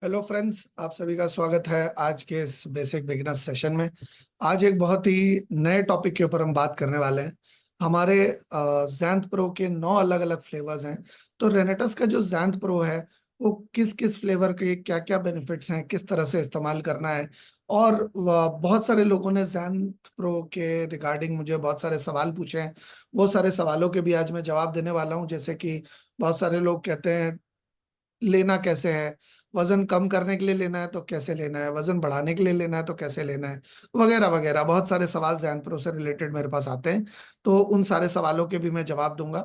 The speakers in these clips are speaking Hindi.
हेलो फ्रेंड्स, आप सभी का स्वागत है आज के इस बेसिक बिगिनर्स सेशन में। आज एक बहुत ही नए टॉपिक के ऊपर हम बात करने वाले हैं। हमारे जैंत प्रो के 9 अलग अलग फ्लेवर्स हैं। तो रेनेटस का जो जैंत प्रो है वो किस किस फ्लेवर के क्या क्या बेनिफिट्स हैं, किस तरह से इस्तेमाल करना है। और बहुत सारे लोगों ने जैंत प्रो के रिगार्डिंग मुझे बहुत सारे सवाल पूछे हैं। वो सारे सवालों के भी आज मैं जवाब देने वाला हूं। जैसे कि बहुत सारे लोग कहते हैं लेना कैसे है, वजन कम करने के लिए लेना है तो कैसे लेना है, वजन बढ़ाने के लिए लेना है तो कैसे लेना है, वगैरह वगैरह बहुत सारे सवाल जैन प्रो से रिलेटेड मेरे पास आते हैं। तो उन सारे सवालों के भी मैं जवाब दूंगा।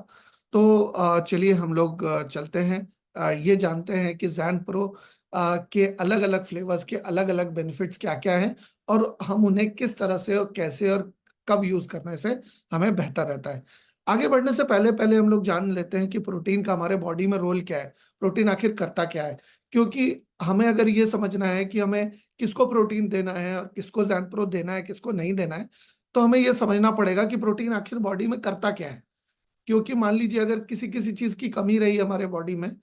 तो चलिए हम लोग चलते हैं। ये जानते हैं कि जैन प्रो के अलग अलग फ्लेवर्स के अलग अलग बेनिफिट्स क्या क्या हैं, और हम उन्हें किस तरह से और कैसे और कब यूज करने से हमें बेहतर रहता है। आगे बढ़ने से पहले पहले हम लोग जान लेते हैं कि प्रोटीन का हमारे बॉडी में रोल क्या है, प्रोटीन आखिर करता क्या है। क्योंकि हमें अगर ये समझना है कि हमें किसको प्रोटीन देना है और किसको ज़ैंप्रो देना है, किसको नहीं देना है, तो हमें ये समझना पड़ेगा कि प्रोटीन आखिर बॉडी में करता क्या है। क्योंकि मान लीजिए अगर किसी किसी चीज की कमी रही हमारे बॉडी में,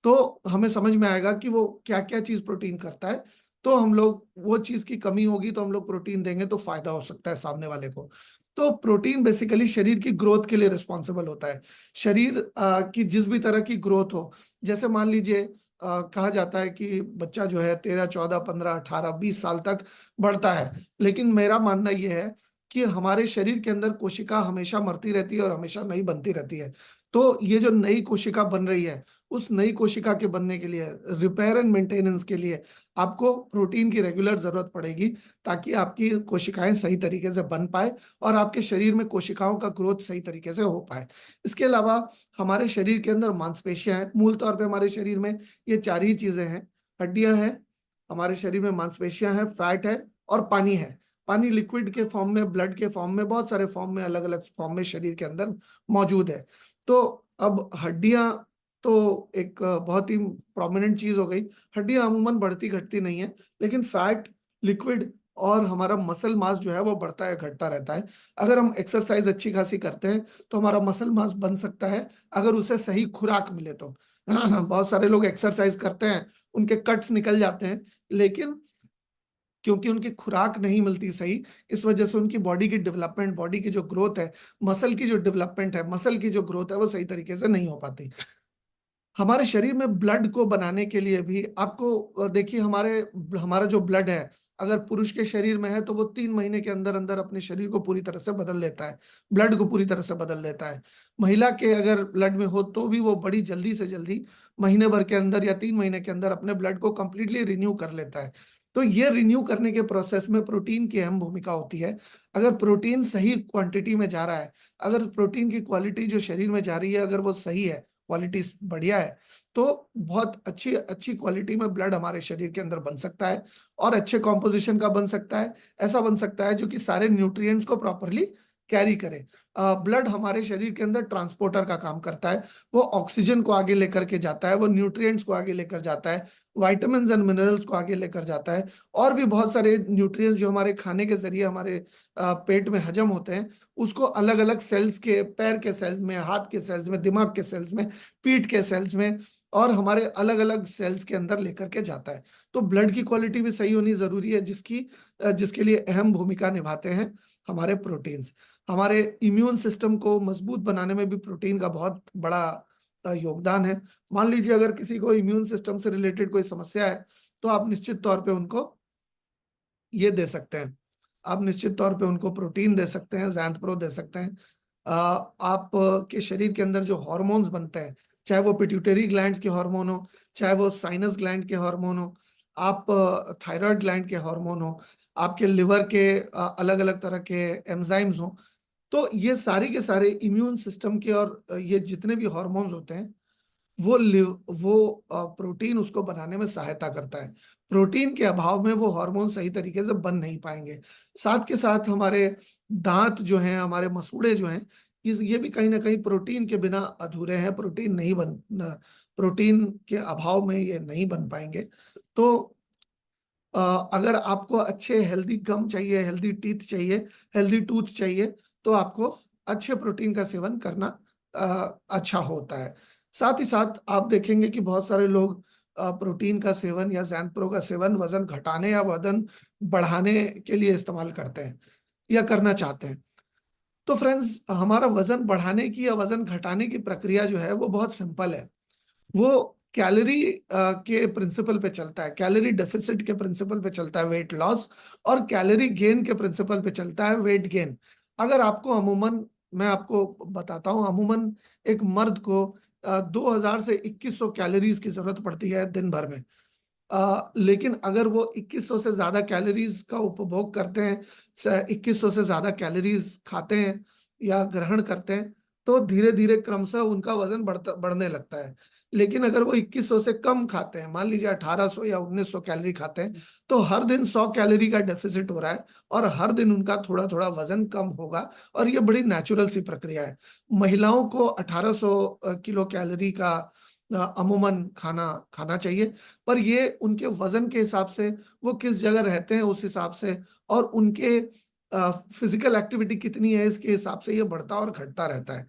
तो हमें समझ में आएगा कि वो क्या क्या चीज प्रोटीन करता है। तो हम लोग वो चीज की कमी होगी तो हम लोग प्रोटीन देंगे तो फायदा हो सकता है सामने वाले को। तो प्रोटीन बेसिकली शरीर की ग्रोथ के लिए रिस्पॉन्सिबल होता है। शरीर की जिस भी तरह की ग्रोथ हो, जैसे मान लीजिए कहा जाता है कि बच्चा जो है 13, 14, 15, 18, 20 साल तक बढ़ता है। लेकिन मेरा मानना यह है कि हमारे शरीर के अंदर कोशिका हमेशा मरती रहती है और हमेशा नई बनती रहती है। तो ये जो नई कोशिका बन रही है, उस नई कोशिका के बनने के लिए, रिपेयर एंड मेंटेनेंस के लिए आपको प्रोटीन की रेगुलर जरूरत पड़ेगी, ताकि आपकी कोशिकाएं सही तरीके से बन पाए और आपके शरीर में कोशिकाओं का ग्रोथ सही तरीके से हो पाए। इसके अलावा हमारे शरीर के अंदर मांसपेशियां हैं। मूल तौर पे हमारे शरीर में ये चार ही चीजें हैं। हड्डियां हैं, हमारे शरीर में मांसपेशियां हैं, फैट है और पानी है। पानी लिक्विड के फॉर्म में, ब्लड के फॉर्म में, बहुत सारे फॉर्म में, अलग अलग फॉर्म में शरीर के अंदर मौजूद है। तो अब हड्डियां तो एक बहुत ही प्रोमिनेंट चीज हो गई। हड्डियां अमूमन बढ़ती घटती नहीं है, लेकिन फैट, लिक्विड और हमारा मसल मास जो है वो बढ़ता है घटता रहता है। अगर हम एक्सरसाइज अच्छी खासी करते हैं तो हमारा मसल मास बन सकता है, अगर उसे सही खुराक मिले तो। बहुत सारे लोग एक्सरसाइज करते हैं, उनके कट्स निकल जाते हैं, लेकिन क्योंकि उनकी खुराक नहीं मिलती सही, इस वजह से उनकी बॉडी की डेवलपमेंट, बॉडी की जो ग्रोथ है, मसल की जो डेवलपमेंट है, मसल की जो ग्रोथ है वो सही तरीके से नहीं हो पाती। हमारे शरीर में ब्लड को बनाने के लिए भी आपको देखिए, हमारा जो ब्लड है, अगर पुरुष के शरीर में है तो वो 3 महीने के अंदर अंदर अपने शरीर को पूरी तरह से बदल देता है, ब्लड को पूरी तरह से बदल देता है। महिला के अगर ब्लड में हो तो भी वो बड़ी जल्दी से जल्दी, महीने भर के अंदर या 3 महीने के अंदर अपने ब्लड को कंप्लीटली रिन्यू कर लेता है। तो ये रिन्यू करने के प्रोसेस में प्रोटीन की अहम भूमिका होती है। अगर प्रोटीन सही क्वांटिटी में जा रहा है, अगर प्रोटीन की क्वालिटी जो शरीर में जा रही है अगर वो सही है, क्वालिटी बढ़िया है, तो बहुत अच्छी अच्छी क्वालिटी में ब्लड हमारे शरीर के अंदर बन सकता है, और अच्छे कॉम्पोजिशन का बन सकता है। ऐसा बन सकता है जो कि सारे न्यूट्रिएंट्स को प्रॉपरली कैरी करे। ब्लड हमारे शरीर के अंदर ट्रांसपोर्टर का काम करता है। वो ऑक्सीजन को आगे लेकर के जाता है, वो न्यूट्रिएंट्स को आगे लेकर जाता है, वाइटामिन एंड मिनरल्स को आगे लेकर जाता है, और भी बहुत सारे न्यूट्रिएंट्स जो हमारे खाने के जरिए हमारे पेट में हजम होते हैं, उसको अलग अलग सेल्स के, पैर के सेल्स में, हाथ के सेल्स में, दिमाग के सेल्स में, पीठ के सेल्स में, और हमारे अलग अलग सेल्स के अंदर लेकर के जाता है। तो ब्लड की क्वालिटी भी सही होनी जरूरी है, जिसके लिए अहम भूमिका निभाते हैं हमारे प्रोटीन्स। हमारे इम्यून सिस्टम को मजबूत बनाने में भी प्रोटीन का बहुत बड़ा योगदान है। मान लीजिए अगर किसी को इम्यून सिस्टम से रिलेटेड कोई समस्या है, तो आप निश्चित तौर पे उनको ये दे सकते हैं, आप निश्चित तौर पे उनको प्रोटीन दे सकते हैं, जैंत प्रो दे सकते हैं। आप के शरीर के अंदर जो हॉर्मोन्स बनते हैं, चाहे वो पिट्यूटरी ग्लैंड्स के हार्मोन हो, चाहे वो साइनस ग्लैंड के हार्मोन हो, आप थायराइड ग्लैंड के हार्मोन हो, आपके लिवर के अलग अलग तरह के एंजाइम्स हो, तो ये सारी के सारे इम्यून सिस्टम के, और ये जितने भी हार्मोन्स होते हैं, वो प्रोटीन उसको बनाने में सहायता करता है। प्रोटीन के अभाव में वो हार्मोन सही तरीके से बन नहीं पाएंगे। साथ के साथ हमारे दांत जो हैं, हमारे मसूड़े जो हैं, ये भी कहीं ना कहीं प्रोटीन के बिना अधूरे हैं। प्रोटीन के अभाव में ये नहीं बन पाएंगे। तो अ, अगर आपको अच्छे हेल्दी गम चाहिए, हेल्दी टीथ चाहिए, हेल्दी टूथ चाहिए, तो आपको अच्छे प्रोटीन का सेवन करना अच्छा होता है। साथ ही साथ आप देखेंगे कि बहुत सारे लोग प्रोटीन का सेवन या ज़ैंथ प्रो का सेवन वजन घटाने या वजन बढ़ाने के लिए इस्तेमाल करते हैं या करना चाहते हैं। तो फ्रेंड्स, हमारा वजन बढ़ाने की या वजन घटाने की प्रक्रिया जो है वो बहुत सिंपल है। वो कैलोरी के प्रिंसिपल पे चलता है, कैलोरी डेफिसिट के प्रिंसिपल पे चलता है वेट लॉस, और कैलोरी गेन के प्रिंसिपल पे चलता है वेट गेन। अगर आपको अमूमन, मैं आपको बताता हूँ, अमूमन एक मर्द को 2000 से 2100 कैलोरीज की जरूरत पड़ती है दिन भर में। लेकिन अगर वो 2100 से ज्यादा कैलोरीज का उपभोग करते हैं, 2100 से ज्यादा कैलोरीज खाते हैं या ग्रहण करते हैं, तो धीरे धीरे क्रमशः उनका वजन बढ़ने लगता है। लेकिन अगर वो 2100 से कम खाते हैं, मान लीजिए 1800 या 1900 कैलोरी खाते हैं, तो हर दिन 100 कैलोरी का डेफिसिट हो रहा है और हर दिन उनका थोड़ा थोड़ा वजन कम होगा। और ये बड़ी नेचुरल सी प्रक्रिया है। महिलाओं को 1800 किलो कैलोरी का अमूमन खाना खाना चाहिए, पर ये उनके वजन के हिसाब से, वो किस जगह रहते हैं उस हिसाब से, और उनके फिजिकल एक्टिविटी कितनी है इसके हिसाब से ये बढ़ता और घटता रहता है।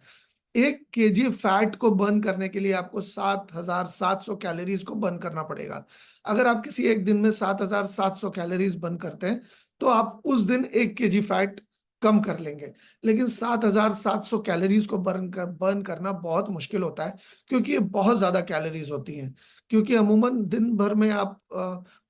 1 केजी फैट को बर्न करने के लिए आपको 7700 कैलोरीज को बर्न करना पड़ेगा। अगर आप किसी एक दिन में 7700 कैलोरीज बर्न करते हैं, तो आप उस दिन 1 केजी फैट कम कर लेंगे। लेकिन 7700 कैलोरीज को बर्न करना बहुत मुश्किल होता है, क्योंकि ये बहुत ज्यादा कैलोरीज होती हैं। क्योंकि अमूमन दिन भर में आप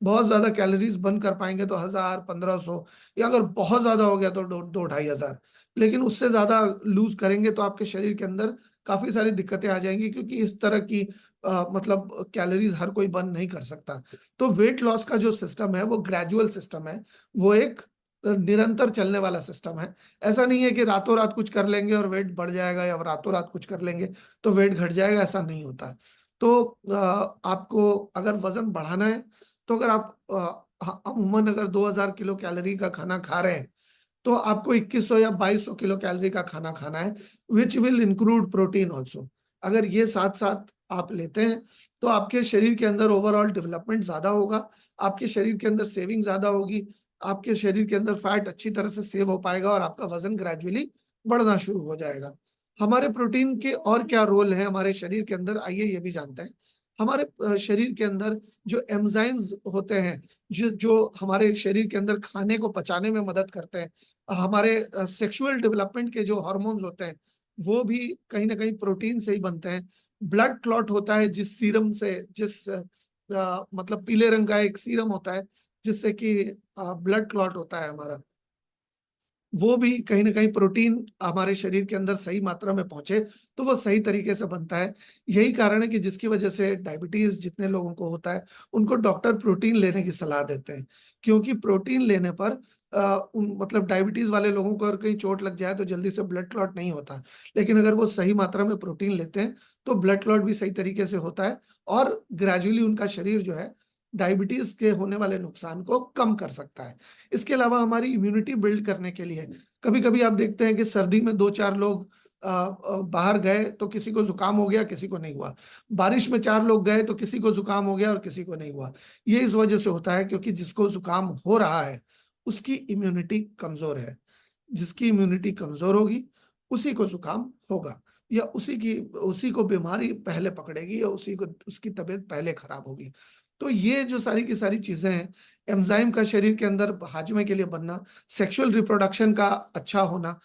बहुत ज्यादा कैलोरीज बर्न कर पाएंगे तो 1000, 1500, या अगर बहुत ज्यादा हो गया तो 2-2 ढाई हजार। लेकिन उससे ज्यादा लूज करेंगे तो आपके शरीर के अंदर काफी सारी दिक्कतें आ जाएंगी, क्योंकि इस तरह की मतलब कैलोरीज हर कोई बर्न नहीं कर सकता। तो वेट लॉस का जो सिस्टम है वो ग्रेजुअल सिस्टम है, वो एक निरंतर चलने वाला सिस्टम है। ऐसा नहीं है कि रातों रात कुछ कर लेंगे और वेट बढ़ जाएगा, या रातों रात कुछ कर लेंगे तो वेट घट जाएगा, ऐसा नहीं होता। तो आपको अगर वजन बढ़ाना है, तो अगर आप अमूमन अगर 2000 किलो कैलोरी का खाना खा रहे हैं, तो आपको 2100 या 2200 किलो कैलोरी का खाना खाना है, which will include protein also. अगर ये साथ साथ आप लेते हैं, तो आपके शरीर के अंदर ओवरऑल डेवलपमेंट ज्यादा होगा, आपके शरीर के अंदर सेविंग ज्यादा होगी, आपके शरीर के अंदर फैट अच्छी तरह से सेव हो पाएगा, और आपका वजन ग्रेजुअली बढ़ना शुरू हो जाएगा। हमारे प्रोटीन के और क्या रोल है हमारे शरीर के अंदर, आइए ये भी जानते हैं। हमारे शरीर के अंदर जो एंजाइम्स होते हैं, जो जो हमारे शरीर के अंदर खाने को पचाने में मदद करते हैं, हमारे सेक्सुअल डेवलपमेंट के जो हार्मोन्स होते हैं, वो भी कहीं ना कहीं प्रोटीन से ही बनते हैं। ब्लड क्लॉट होता है जिस सीरम से, जिस मतलब पीले रंग का एक सीरम होता है जिससे कि ब्लड क्लॉट होता है हमारा, वो भी कहीं ना कहीं प्रोटीन हमारे शरीर के अंदर सही मात्रा में पहुंचे तो वो सही तरीके से बनता है। यही कारण है कि जिसकी वजह से डायबिटीज जितने लोगों को होता है, उनको डॉक्टर प्रोटीन लेने की सलाह देते हैं। क्योंकि प्रोटीन लेने पर उन मतलब डायबिटीज वाले लोगों को अगर कहीं चोट लग जाए तो जल्दी से ब्लड क्लॉट नहीं होता। लेकिन अगर वो सही मात्रा में प्रोटीन लेते हैं तो ब्लड क्लॉट भी सही तरीके से होता है, और ग्रेजुअली उनका शरीर जो है डायबिटीज के होने वाले नुकसान को कम कर सकता है। इसके अलावा हमारी इम्यूनिटी बिल्ड करने के लिए, कभी कभी आप देखते हैं कि सर्दी में 2-4 लोग बाहर गए तो किसी को जुकाम हो गया, किसी को नहीं हुआ। बारिश में 4 लोग गए तो किसी को जुकाम हो गया और किसी को नहीं हुआ। ये इस वजह से होता है क्योंकि जिसको जुकाम हो रहा है उसकी इम्यूनिटी कमजोर है। जिसकी इम्यूनिटी कमजोर होगी उसी को जुकाम होगा, या उसी को बीमारी पहले पकड़ेगी, या उसी को उसकी तबीयत पहले खराब होगी। तो ये जो सारी की सारी चीजें हैं, एंजाइम का शरीर के अंदर हाजमे के लिए बनना, सेक्सुअल रिप्रोडक्शन का अच्छा होना,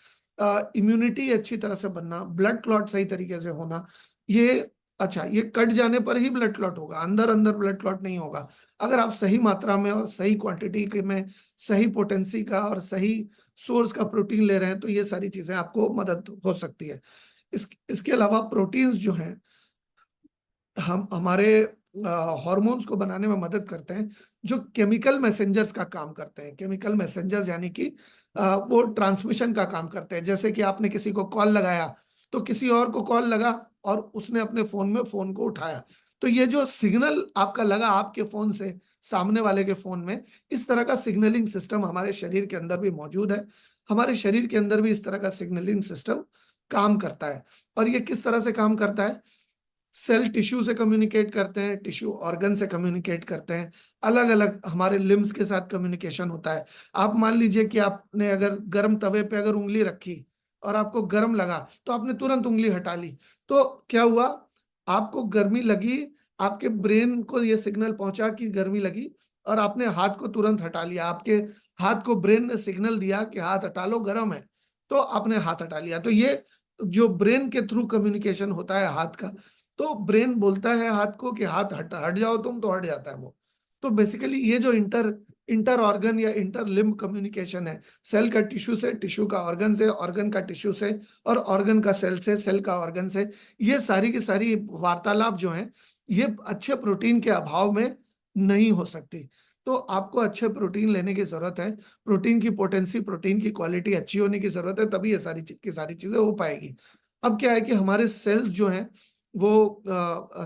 इम्यूनिटी अच्छी तरह से बनना, ब्लड क्लॉट सही तरीके से होना, ये अच्छा, ये कट जाने पर ही ब्लड क्लॉट होगा, अंदर अंदर ब्लड क्लॉट नहीं होगा। अगर आप सही मात्रा में और सही क्वांटिटी के में सही पोटेंसी का और सही सोर्स का प्रोटीन ले रहे हैं, तो ये सारी चीजें आपको मदद हो सकती है। इसके अलावा प्रोटीन्स जो हैं, हम हमारे हॉर्मोन्स को बनाने में मदद करते हैं, जो केमिकल मैसेंजर्स का काम करते हैं। केमिकल मैसेंजर्स यानी कि वो ट्रांसमिशन का काम करते हैं। जैसे कि आपने किसी को कॉल लगाया तो किसी और को कॉल लगा, और उसने अपने फोन में फोन को उठाया, तो ये जो सिग्नल आपका लगा आपके फोन से सामने वाले के फोन में, इस तरह का सिग्नलिंग सिस्टम हमारे शरीर के अंदर भी मौजूद है। हमारे शरीर के अंदर भी इस तरह का सिग्नलिंग सिस्टम काम करता है। और ये किस तरह से काम करता है? सेल टिश्यू से कम्युनिकेट करते हैं, टिश्यू ऑर्गन से कम्युनिकेट करते हैं, अलग अलग हमारे लिम्स के साथ कम्युनिकेशन होता है। आप मान लीजिए कि आपने अगर गर्म तवे पे अगर उंगली रखी और आपको गर्म लगा, तो आपने तुरंत उंगली हटा ली, तो क्या हुआ? आपको गर्मी लगी, आपके ब्रेन को ये सिग्नल पहुंचा कि गर्मी लगी, और आपने हाथ को तुरंत हटा लिया। आपके हाथ को ब्रेन ने सिग्नल दिया कि हाथ हटा लो, गर्म है, तो आपने हाथ हटा लिया। तो ये जो ब्रेन के थ्रू कम्युनिकेशन होता है हाथ का, तो ब्रेन बोलता है हाथ को कि हाथ हट हट जाओ तुम, तो हट जाता है वो। तो बेसिकली ये जो इंटर इंटर ऑर्गन या इंटर लिम्ब कम्युनिकेशन है, सेल का टिश्यू से, टिश्यू का ऑर्गन से, ऑर्गन का टिश्यू से, और ऑर्गन का सेल से, सेल का ऑर्गन से, ये सारी की सारी वार्तालाप जो है, ये अच्छे प्रोटीन के अभाव में नहीं हो सकती। तो आपको अच्छे प्रोटीन लेने की जरूरत है, प्रोटीन की पोटेंसी, प्रोटीन की क्वालिटी अच्छी होने की जरूरत है, तभी ये सारी चीजें हो पाएगी। अब क्या है कि हमारे सेल्स जो हैं वो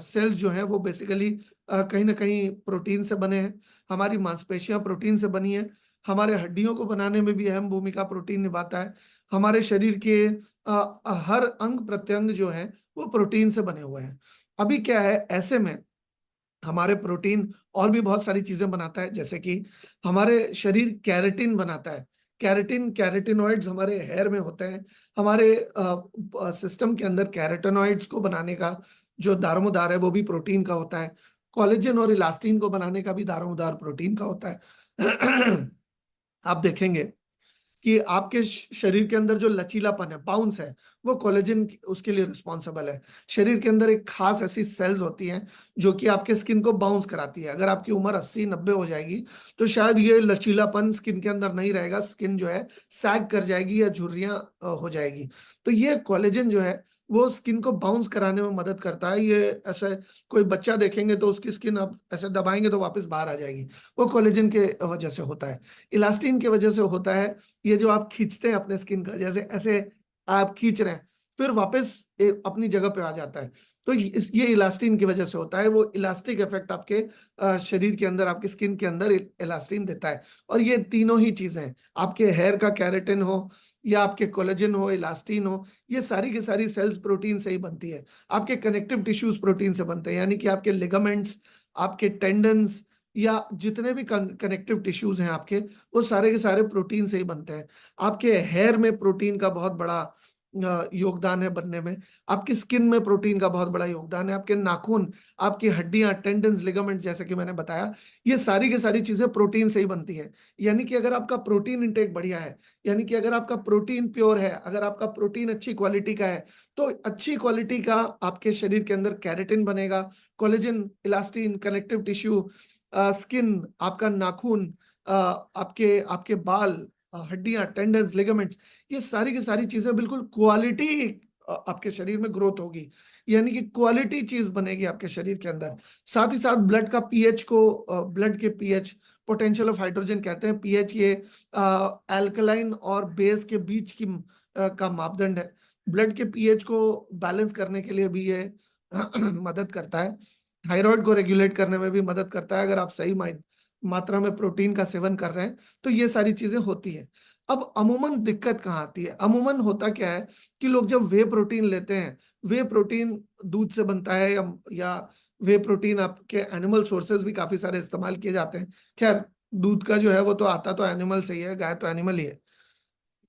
सेल्स जो हैं वो बेसिकली कहीं ना कहीं प्रोटीन से बने हैं। हमारी मांसपेशियां प्रोटीन से बनी है। हमारे हड्डियों को बनाने में भी अहम भूमिका प्रोटीन निभाता है। हमारे शरीर के हर अंग प्रत्यंग जो है वो प्रोटीन से बने हुए हैं। अभी क्या है, ऐसे में हमारे प्रोटीन और भी बहुत सारी चीजें बनाता है, जैसे कि हमारे शरीर कैरेटिन बनाता है। कैरेटिनॉइड्स हमारे हेयर में होते हैं। हमारे सिस्टम के अंदर कैरेटिनॉइड्स को बनाने का जो दारोमदार है वो भी प्रोटीन का होता है। कोलेजन और इलास्टिन को बनाने का भी दारोमदार प्रोटीन का होता है। आप देखेंगे कि आपके शरीर के अंदर जो लचीलापन है, बाउंस है, वो कोलेजन उसके लिए रिस्पॉन्सिबल है। शरीर के अंदर एक खास ऐसी सेल्स होती हैं जो कि आपके स्किन को बाउंस कराती है। अगर आपकी उम्र 80-90 हो जाएगी तो शायद ये लचीलापन स्किन के अंदर नहीं रहेगा, स्किन जो है सैग कर जाएगी या झुर्रियां हो जाएगी। तो ये कोलेजन जो है वो स्किन को बाउंस कराने में मदद करता है। ये ऐसे कोई बच्चा देखेंगे तो उसकी स्किन आप ऐसे दबाएंगे तो वापस बाहर आ जाएगी, वो कोलेजन के वजह से होता है। इलास्टिन की वजह से होता है। ये जो आप खींचते हैं अपने स्किन का, जैसे ऐसे आप खींच रहे हैं, फिर वापस अपनी जगह पे आ जाता है, तो ये इलास्टिन की वजह से होता है। वो इलास्टिक इफेक्ट आपके शरीर के अंदर, आपकी स्किन के अंदर इलास्टिन देता है। और ये तीनों ही चीजें, आपके हेयर का कैरेटिन हो या आपके कोलेजन हो, इलास्टिन हो, ये सारी की सारी सेल्स प्रोटीन से ही बनती है। आपके कनेक्टिव टिश्यूज प्रोटीन से बनते हैं, यानी कि आपके लिगामेंट्स, आपके टेंडन्स, या जितने भी कनेक्टिव टिश्यूज हैं आपके, वो सारे के सारे प्रोटीन से ही बनते हैं। आपके हेयर में प्रोटीन का बहुत बड़ा योगदान है बनने में। आपकी स्किन में प्रोटीन का बहुत बड़ा योगदान है। आपके नाखून, आपकी हड्डियां, टेंडन्स, लिगामेंट, जैसे कि मैंने बताया, ये सारी की सारी चीजें प्रोटीन से ही बनती है। यानी कि अगर आपका प्रोटीन इंटेक बढ़िया है, यानी कि अगर आपका प्रोटीन प्योर है, अगर आपका प्रोटीन अच्छी क्वालिटी का है, तो अच्छी क्वालिटी का आपके शरीर के अंदर कैरेटिन बनेगा, collagen, elastin, connective tissue, skin, आपका नाखून, आपके आपके बाल, हड्डियां, टेंडन्स, लिगामेंट्स, ये सारी की सारी चीजें बिल्कुल क्वालिटी आपके शरीर में ग्रोथ होगी। यानी कि क्वालिटी चीज बनेगी आपके शरीर के अंदर। साथ ही साथ ब्लड का पीएच को, ब्लड के पीएच, पोटेंशियल ऑफ हाइड्रोजन कहते हैं पीएच, ये अल्कलाइन और बेस के बीच की का मापदंड है। ब्लड के पीएच को बैलेंस करने के लिए भी ये मदद करता है। थायराइड को रेगुलेट करने में भी मदद करता है। अगर आप सही मात्रा में प्रोटीन का सेवन कर रहे हैं तो ये सारी चीजें होती हैं। अब अमूमन दिक्कत कहाँ आती है? अमूमन होता क्या है कि लोग जब वे प्रोटीन लेते हैं, वे प्रोटीन दूध से बनता है, या वे प्रोटीन आपके एनिमल सोर्सेज भी काफी सारे इस्तेमाल किए जाते हैं। खैर, दूध का जो है वो तो आता तो एनिमल से ही है, गाय तो एनिमल ही है।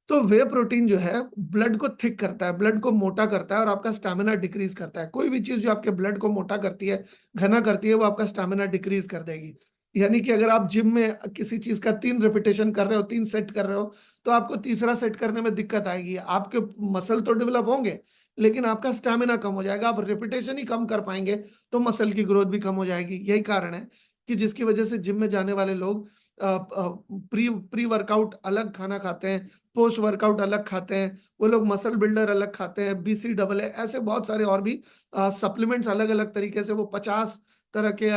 तो वे प्रोटीन जो है ब्लड को थिक करता है, ब्लड को मोटा करता है, और आपका स्टैमिना डिक्रीज करता है। कोई भी चीज जो आपके ब्लड को मोटा करती है, घना करती है, वो आपका स्टैमिना डिक्रीज कर देगी। यानी कि अगर आप जिम में किसी चीज का 3 रिपीटेशन कर रहे हो, 3 सेट कर रहे हो, तो आपको तीसरा सेट करने में दिक्कत आएगी। आपके मसल तो डेवलप होंगे, लेकिन आपका स्टैमिना कम हो जाएगा। आप रिपीटेशन ही कम कर पाएंगे, तो मसल की ग्रोथ भी कम हो जाएगी। यही कारण है कि जिसकी वजह से जिम में जाने वाले लोग प्री प्री वर्कआउट अलग खाना खाते हैं, पोस्ट वर्कआउट अलग खाते हैं। वो लोग मसल बिल्डर अलग खाते हैं, BC AA, ऐसे बहुत सारे और भी सप्लीमेंट्स अलग अलग तरीके से, वो 50 तरह के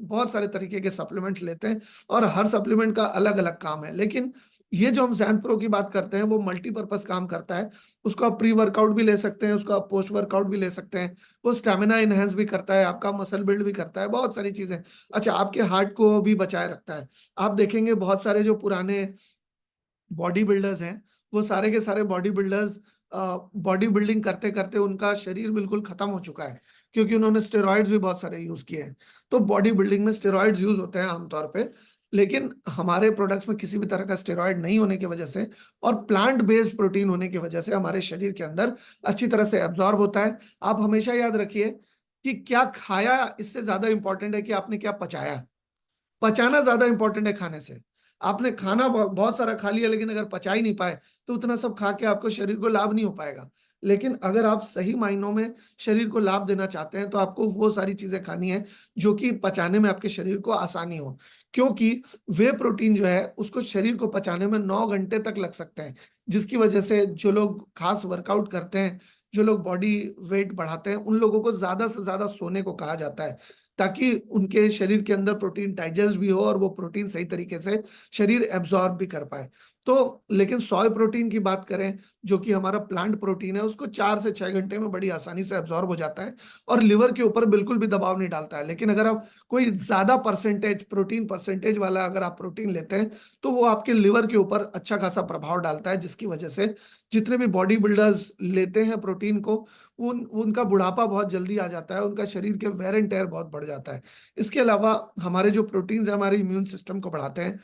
बहुत सारे तरीके के सप्लीमेंट्स लेते हैं, और हर सप्लीमेंट का अलग अलग काम है। लेकिन ये जो हम जैन प्रो की बात करते हैं, वो मल्टीपर्पज काम करता है। उसको आप प्री वर्कआउट भी ले सकते हैं, उसको आप पोस्ट वर्कआउट भी ले सकते हैं। वो स्टेमिना इनहेंस भी करता है, आपका मसल बिल्ड भी करता है, बहुत सारी चीजें। अच्छा, आपके हार्ट को भी बचाए रखता है। आप देखेंगे बहुत सारे जो पुराने बॉडी बिल्डर्स हैं, वो सारे के सारे बॉडी बिल्डर्स बॉडी बिल्डिंग करते करते उनका शरीर बिल्कुल खत्म हो चुका है, क्योंकि उन्होंने स्टेरॉइड्स भी बहुत सारे यूज किए हैं। तो बॉडी बिल्डिंग में स्टेरॉइड्स यूज होते हैं आमतौर पे, लेकिन हमारे प्रोडक्ट्स में किसी भी तरह का स्टेरॉइड नहीं होने की वजह से, और प्लांट बेस्ड प्रोटीन होने की वजह से, हमारे शरीर के अंदर अच्छी तरह से एब्जॉर्ब होता है। आप हमेशा याद रखिए कि क्या खाया इससे ज्यादा इंपॉर्टेंट है कि आपने क्या पचाया। पचाना ज्यादा इंपॉर्टेंट है खाने से। आपने खाना बहुत सारा खा लिया लेकिन अगर पचा ही नहीं पाए तो उतना सब खा के आपको शरीर को लाभ नहीं हो पाएगा। लेकिन अगर आप सही मायनों में शरीर को लाभ देना चाहते हैं तो आपको वो सारी चीजें खानी है जो कि पचाने में आपके शरीर को आसानी हो। क्योंकि वे प्रोटीन जो है उसको शरीर को पचाने में 9 घंटे तक लग सकते हैं, जिसकी वजह से जो लोग खास वर्कआउट करते हैं, जो लोग बॉडी वेट बढ़ाते हैं, उन लोगों को ज्यादा से ज्यादा सोने को कहा जाता है, ताकि उनके शरीर के अंदर प्रोटीन डाइजेस्ट भी हो और वो प्रोटीन सही तरीके से शरीर एब्जॉर्ब भी कर पाए। तो लेकिन सोय प्रोटीन की बात करें, जो कि हमारा प्लांट प्रोटीन है, उसको 4 से 6 घंटे में बड़ी आसानी से एब्जॉर्ब हो जाता है और लिवर के ऊपर बिल्कुल भी दबाव नहीं डालता है। लेकिन अगर आप कोई ज्यादा परसेंटेज प्रोटीन परसेंटेज वाला अगर आप प्रोटीन लेते हैं तो वो आपके लिवर के ऊपर अच्छा खासा प्रभाव डालता है, जिसकी वजह से जितने भी बॉडी बिल्डर्स लेते हैं प्रोटीन को, उनका बुढ़ापा बहुत जल्दी आ जाता है, उनका शरीर के वेर एंड टेयर बहुत बढ़ जाता है। इसके अलावा हमारे जो प्रोटीन्स है हमारे इम्यून सिस्टम को बढ़ाते हैं,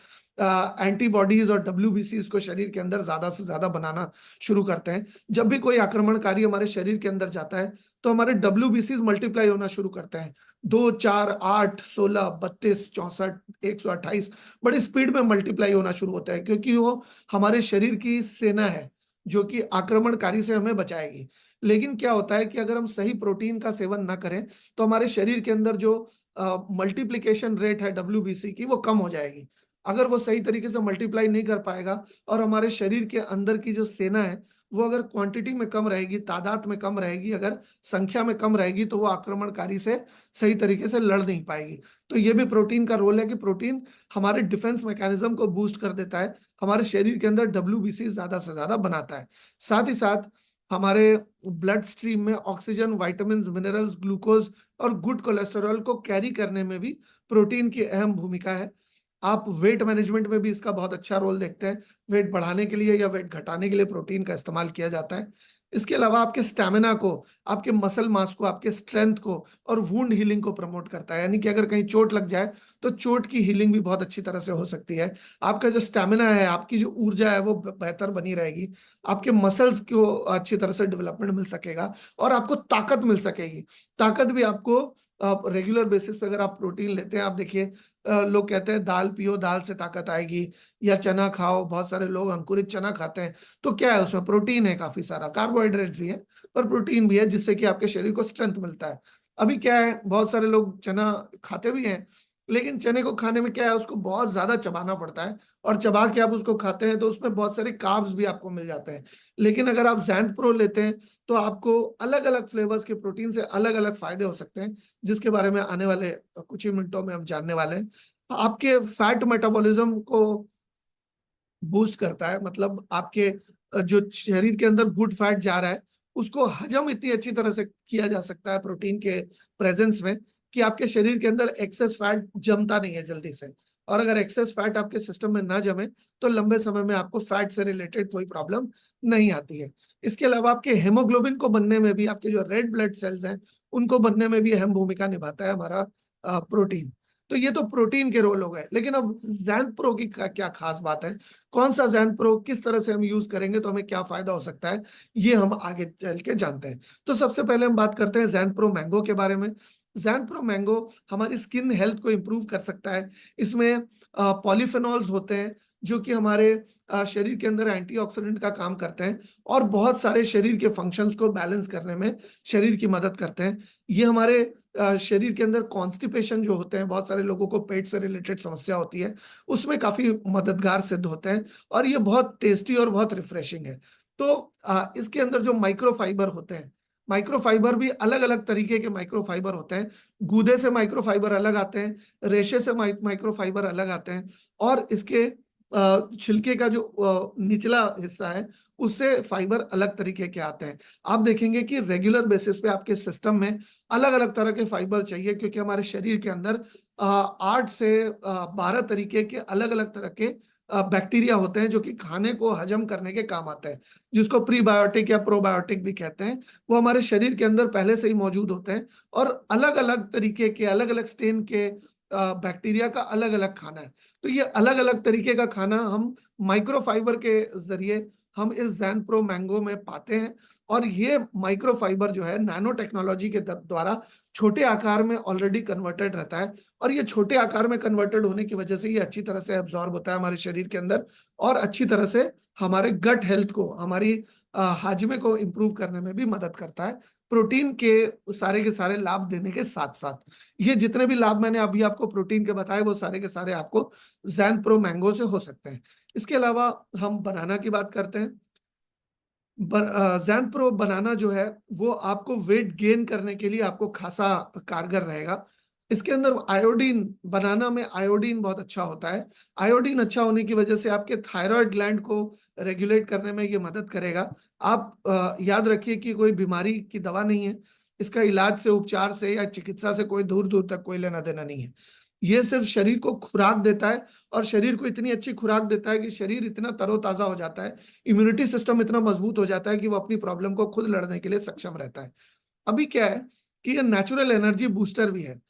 एंटीबॉडीज और डब्ल्यूबीसी इसको शरीर के अंदर ज्यादा से ज्यादा बनाना शुरू करते हैं। जब भी कोई आक्रमणकारी हमारे शरीर के अंदर जाता है तो हमारे डब्ल्यूबीसी मल्टीप्लाई होना शुरू करते हैं। 2, 4, 8, 16, 32, 64, 128 बड़ी स्पीड में मल्टीप्लाई होना शुरू होता है, क्योंकि वो हमारे शरीर की सेना है जो कि आक्रमणकारी से हमें बचाएगी। लेकिन क्या होता है कि अगर हम सही प्रोटीन का सेवन ना करें तो हमारे शरीर के अंदर जो मल्टीप्लिकेशन रेट है डब्ल्यूबीसी की वो कम हो जाएगी। अगर वो सही तरीके से मल्टीप्लाई नहीं कर पाएगा और हमारे शरीर के अंदर की जो सेना है वो अगर क्वांटिटी में कम रहेगी, तादाद में कम रहेगी, अगर संख्या में कम रहेगी, तो वो आक्रमणकारी से सही तरीके से लड़ नहीं पाएगी। तो ये भी प्रोटीन का रोल है कि प्रोटीन हमारे डिफेंस मैकेनिज्म को बूस्ट कर देता है, हमारे शरीर के अंदर डब्ल्यूबीसी ज्यादा से ज्यादा बनाता है। साथ ही साथ हमारे ब्लड स्ट्रीम में ऑक्सीजन, विटामिन्स, मिनरल्स, ग्लूकोज और गुड कोलेस्टेरॉल को कैरी करने में भी प्रोटीन की अहम भूमिका है। आप वेट मैनेजमेंट में भी इसका बहुत अच्छा रोल देखते हैं। वेट बढ़ाने के लिए या वेट घटाने के लिए प्रोटीन का इस्तेमाल किया जाता है। इसके अलावा आपके स्टैमिना को, आपके मसल मास को, आपके स्ट्रेंथ को और वुंड हीलिंग को प्रमोट करता है। यानी कि अगर कहीं चोट लग जाए तो चोट की हीलिंग भी बहुत अच्छी तरह से हो सकती है। आपका जो स्टैमिना है, आपकी जो ऊर्जा है वो बेहतर बनी रहेगी। आपके मसल्स को अच्छी तरह से डेवलपमेंट मिल सकेगा और आपको ताकत मिल सकेगी। ताकत भी आपको रेगुलर बेसिस पे अगर आप प्रोटीन लेते हैं, आप देखिए लोग कहते हैं दाल पियो, दाल से ताकत आएगी, या चना खाओ, बहुत सारे लोग अंकुरित चना खाते हैं। तो क्या है, उसमें प्रोटीन है, काफी सारा कार्बोहाइड्रेट भी है और प्रोटीन भी है, जिससे कि आपके शरीर को स्ट्रेंथ मिलता है। अभी क्या है, बहुत सारे लोग चना खाते भी हैं, लेकिन चने को खाने में क्या है, उसको बहुत ज्यादा चबाना पड़ता है और चबा के आप उसको खाते हैं तो उसमें बहुत सारे कार्ब्स भी आपको मिल जाते हैं। लेकिन अगर आप जैंत प्रो लेते हैं तो आपको अलग अलग फ्लेवर्स के प्रोटीन से अलग अलग फायदे हो सकते हैं, जिसके बारे में आने वाले कुछ ही मिनटों में हम जानने वाले हैं। आपके फैट मेटाबॉलिज्म को बूस्ट करता है, मतलब आपके जो शरीर के अंदर गुड फैट जा रहा है उसको हजम इतनी अच्छी तरह से किया जा सकता है प्रोटीन के प्रेजेंस में, कि आपके शरीर के अंदर एक्सेस फैट जमता नहीं है जल्दी से। और अगर एक्सेस फैट आपके सिस्टम में ना जमे तो लंबे समय में आपको फैट से रिलेटेड कोई प्रॉब्लम नहीं आती है। इसके अलावा आपके हेमोग्लोबिन को बनने में भी, आपके जो रेड ब्लड सेल्स हैं उनको बनने में भी अहम भूमिका निभाता है हमारा प्रोटीन। तो ये तो प्रोटीन के रोल हो गए, लेकिन अब जैंत प्रो की क्या खास बात है, कौन सा जैंत प्रो किस तरह से हम यूज करेंगे तो हमें क्या फायदा हो सकता है, ये हम आगे चल के जानते हैं। तो सबसे पहले हम बात करते हैं जैंत प्रो मैंगो के बारे में। जैंत प्रो मैंगो हमारी स्किन हेल्थ को इंप्रूव कर सकता है। इसमें पॉलीफेनॉल्स होते हैं जो कि हमारे शरीर के अंदर एंटीऑक्सीडेंट का काम करते हैं और बहुत सारे शरीर के फंक्शंस को बैलेंस करने में शरीर की मदद करते हैं। ये हमारे शरीर के अंदर कॉन्स्टिपेशन जो होते हैं, बहुत सारे लोगों को पेट से रिलेटेड समस्या होती है, उसमें काफी मददगार सिद्ध होते हैं और ये बहुत टेस्टी और बहुत रिफ्रेशिंग है। तो इसके अंदर जो माइक्रोफाइबर होते हैं, माइक्रोफाइबर भी अलग अलग तरीके के माइक्रोफाइबर होते हैं। गूदे से माइक्रोफाइबर अलग आते हैं, रेशे से माइक्रोफाइबर अलग आते हैं, और इसके छिलके का जो निचला हिस्सा है उससे फाइबर अलग तरीके के आते हैं। आप देखेंगे कि रेगुलर बेसिस पे आपके सिस्टम में अलग अलग तरह के फाइबर चाहिए, क्योंकि हमारे शरीर के अंदर 8 से 12 तरीके के अलग अलग तरह के बैक्टीरिया होते हैं जो कि खाने को हजम करने के काम आते हैं, जिसको प्रीबायोटिक या प्रोबायोटिक भी कहते हैं। वो हमारे शरीर के अंदर पहले से ही मौजूद होते हैं और अलग अलग तरीके के, अलग अलग स्टेन के बैक्टीरिया का अलग अलग खाना है। तो ये अलग अलग तरीके का खाना हम माइक्रोफाइबर के जरिए हम इस जैन प्रो मैंगो में पाते हैं। और ये माइक्रोफाइबर जो है नैनो टेक्नोलॉजी के द्वारा छोटे आकार में ऑलरेडी कन्वर्टेड रहता है, और ये छोटे आकार में कन्वर्टेड होने की वजह से ये अच्छी तरह से एब्जॉर्ब होता है हमारे शरीर के अंदर, और अच्छी तरह से हमारे गट हेल्थ को, हमारी हाजमे को इंप्रूव करने में भी मदद करता है, प्रोटीन के सारे लाभ देने के साथ साथ। ये जितने भी लाभ मैंने अभी आपको प्रोटीन के बताए वो सारे के सारे आपको जैन प्रो मैंगो से हो सकते हैं। इसके अलावा हम बनाना की बात करते हैं। जैन प्रो बनाना जो है वो आपको वेट गेन करने के लिए आपको खासा कारगर रहेगा। इसके अंदर आयोडीन, बनाना में आयोडीन बहुत अच्छा होता है। आयोडीन अच्छा होने की वजह से आपके थायराइड ग्लैंड को रेगुलेट करने में ये मदद करेगा। आप याद रखिए कि कोई बीमारी की दवा नहीं है, इसका इलाज से, उपचार से या चिकित्सा से कोई दूर दूर तक कोई लेना देना नहीं है। ये सिर्फ शरीर को खुराक देता है, और शरीर को इतनी अच्छी खुराक देता है कि शरीर इतना तरोताजा हो जाता है, इम्यूनिटी सिस्टम इतना मजबूत हो जाता है कि वो अपनी प्रॉब्लम को खुद लड़ने के लिए सक्षम रहता है। अभी क्या है कि ये नेचुरल एनर्जी बूस्टर भी है।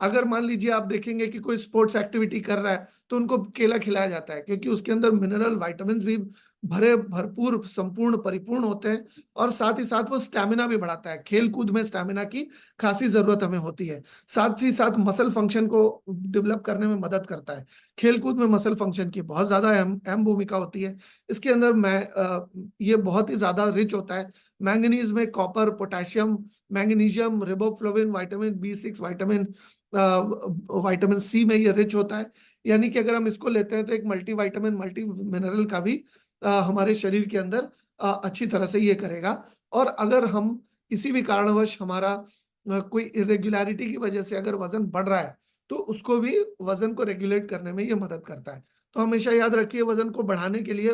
अगर मान लीजिए आप देखेंगे कि कोई स्पोर्ट्स एक्टिविटी कर रहा है तो उनको केला खिलाया जाता है, क्योंकि उसके अंदर मिनरल विटामिन भी भरे भरपूर संपूर्ण परिपूर्ण होते हैं, और साथ ही साथ वो स्टैमिना भी बढ़ाता है। खेल कूद में स्टैमिना की खासी जरूरत हमें होती है। साथ ही साथ मसल फंक्शन को डेवलप करने में मदद करता है। खेल कूद में मसल फंक्शन की बहुत ज्यादा अहम भूमिका होती है। इसके अंदर ये बहुत ही ज्यादा रिच होता है मैंगनीज में, copper, potassium, magnesium, riboflavin, vitamin B6, vitamin C में ये रिच होता है। यानी कि अगर हम इसको लेते हैं तो एक मल्टी विटामिन, मल्टी मिनरल का भी हमारे शरीर के अंदर अच्छी तरह से ये करेगा। और अगर हम किसी भी कारणवश हमारा कोई इरेगुलरिटी की वजह से अगर वजन बढ़ रहा है तो उसको भी, वजन को रेगुलेट करने में ये मदद करता है। तो हमेशा याद रखिए, वजन को बढ़ाने के लिए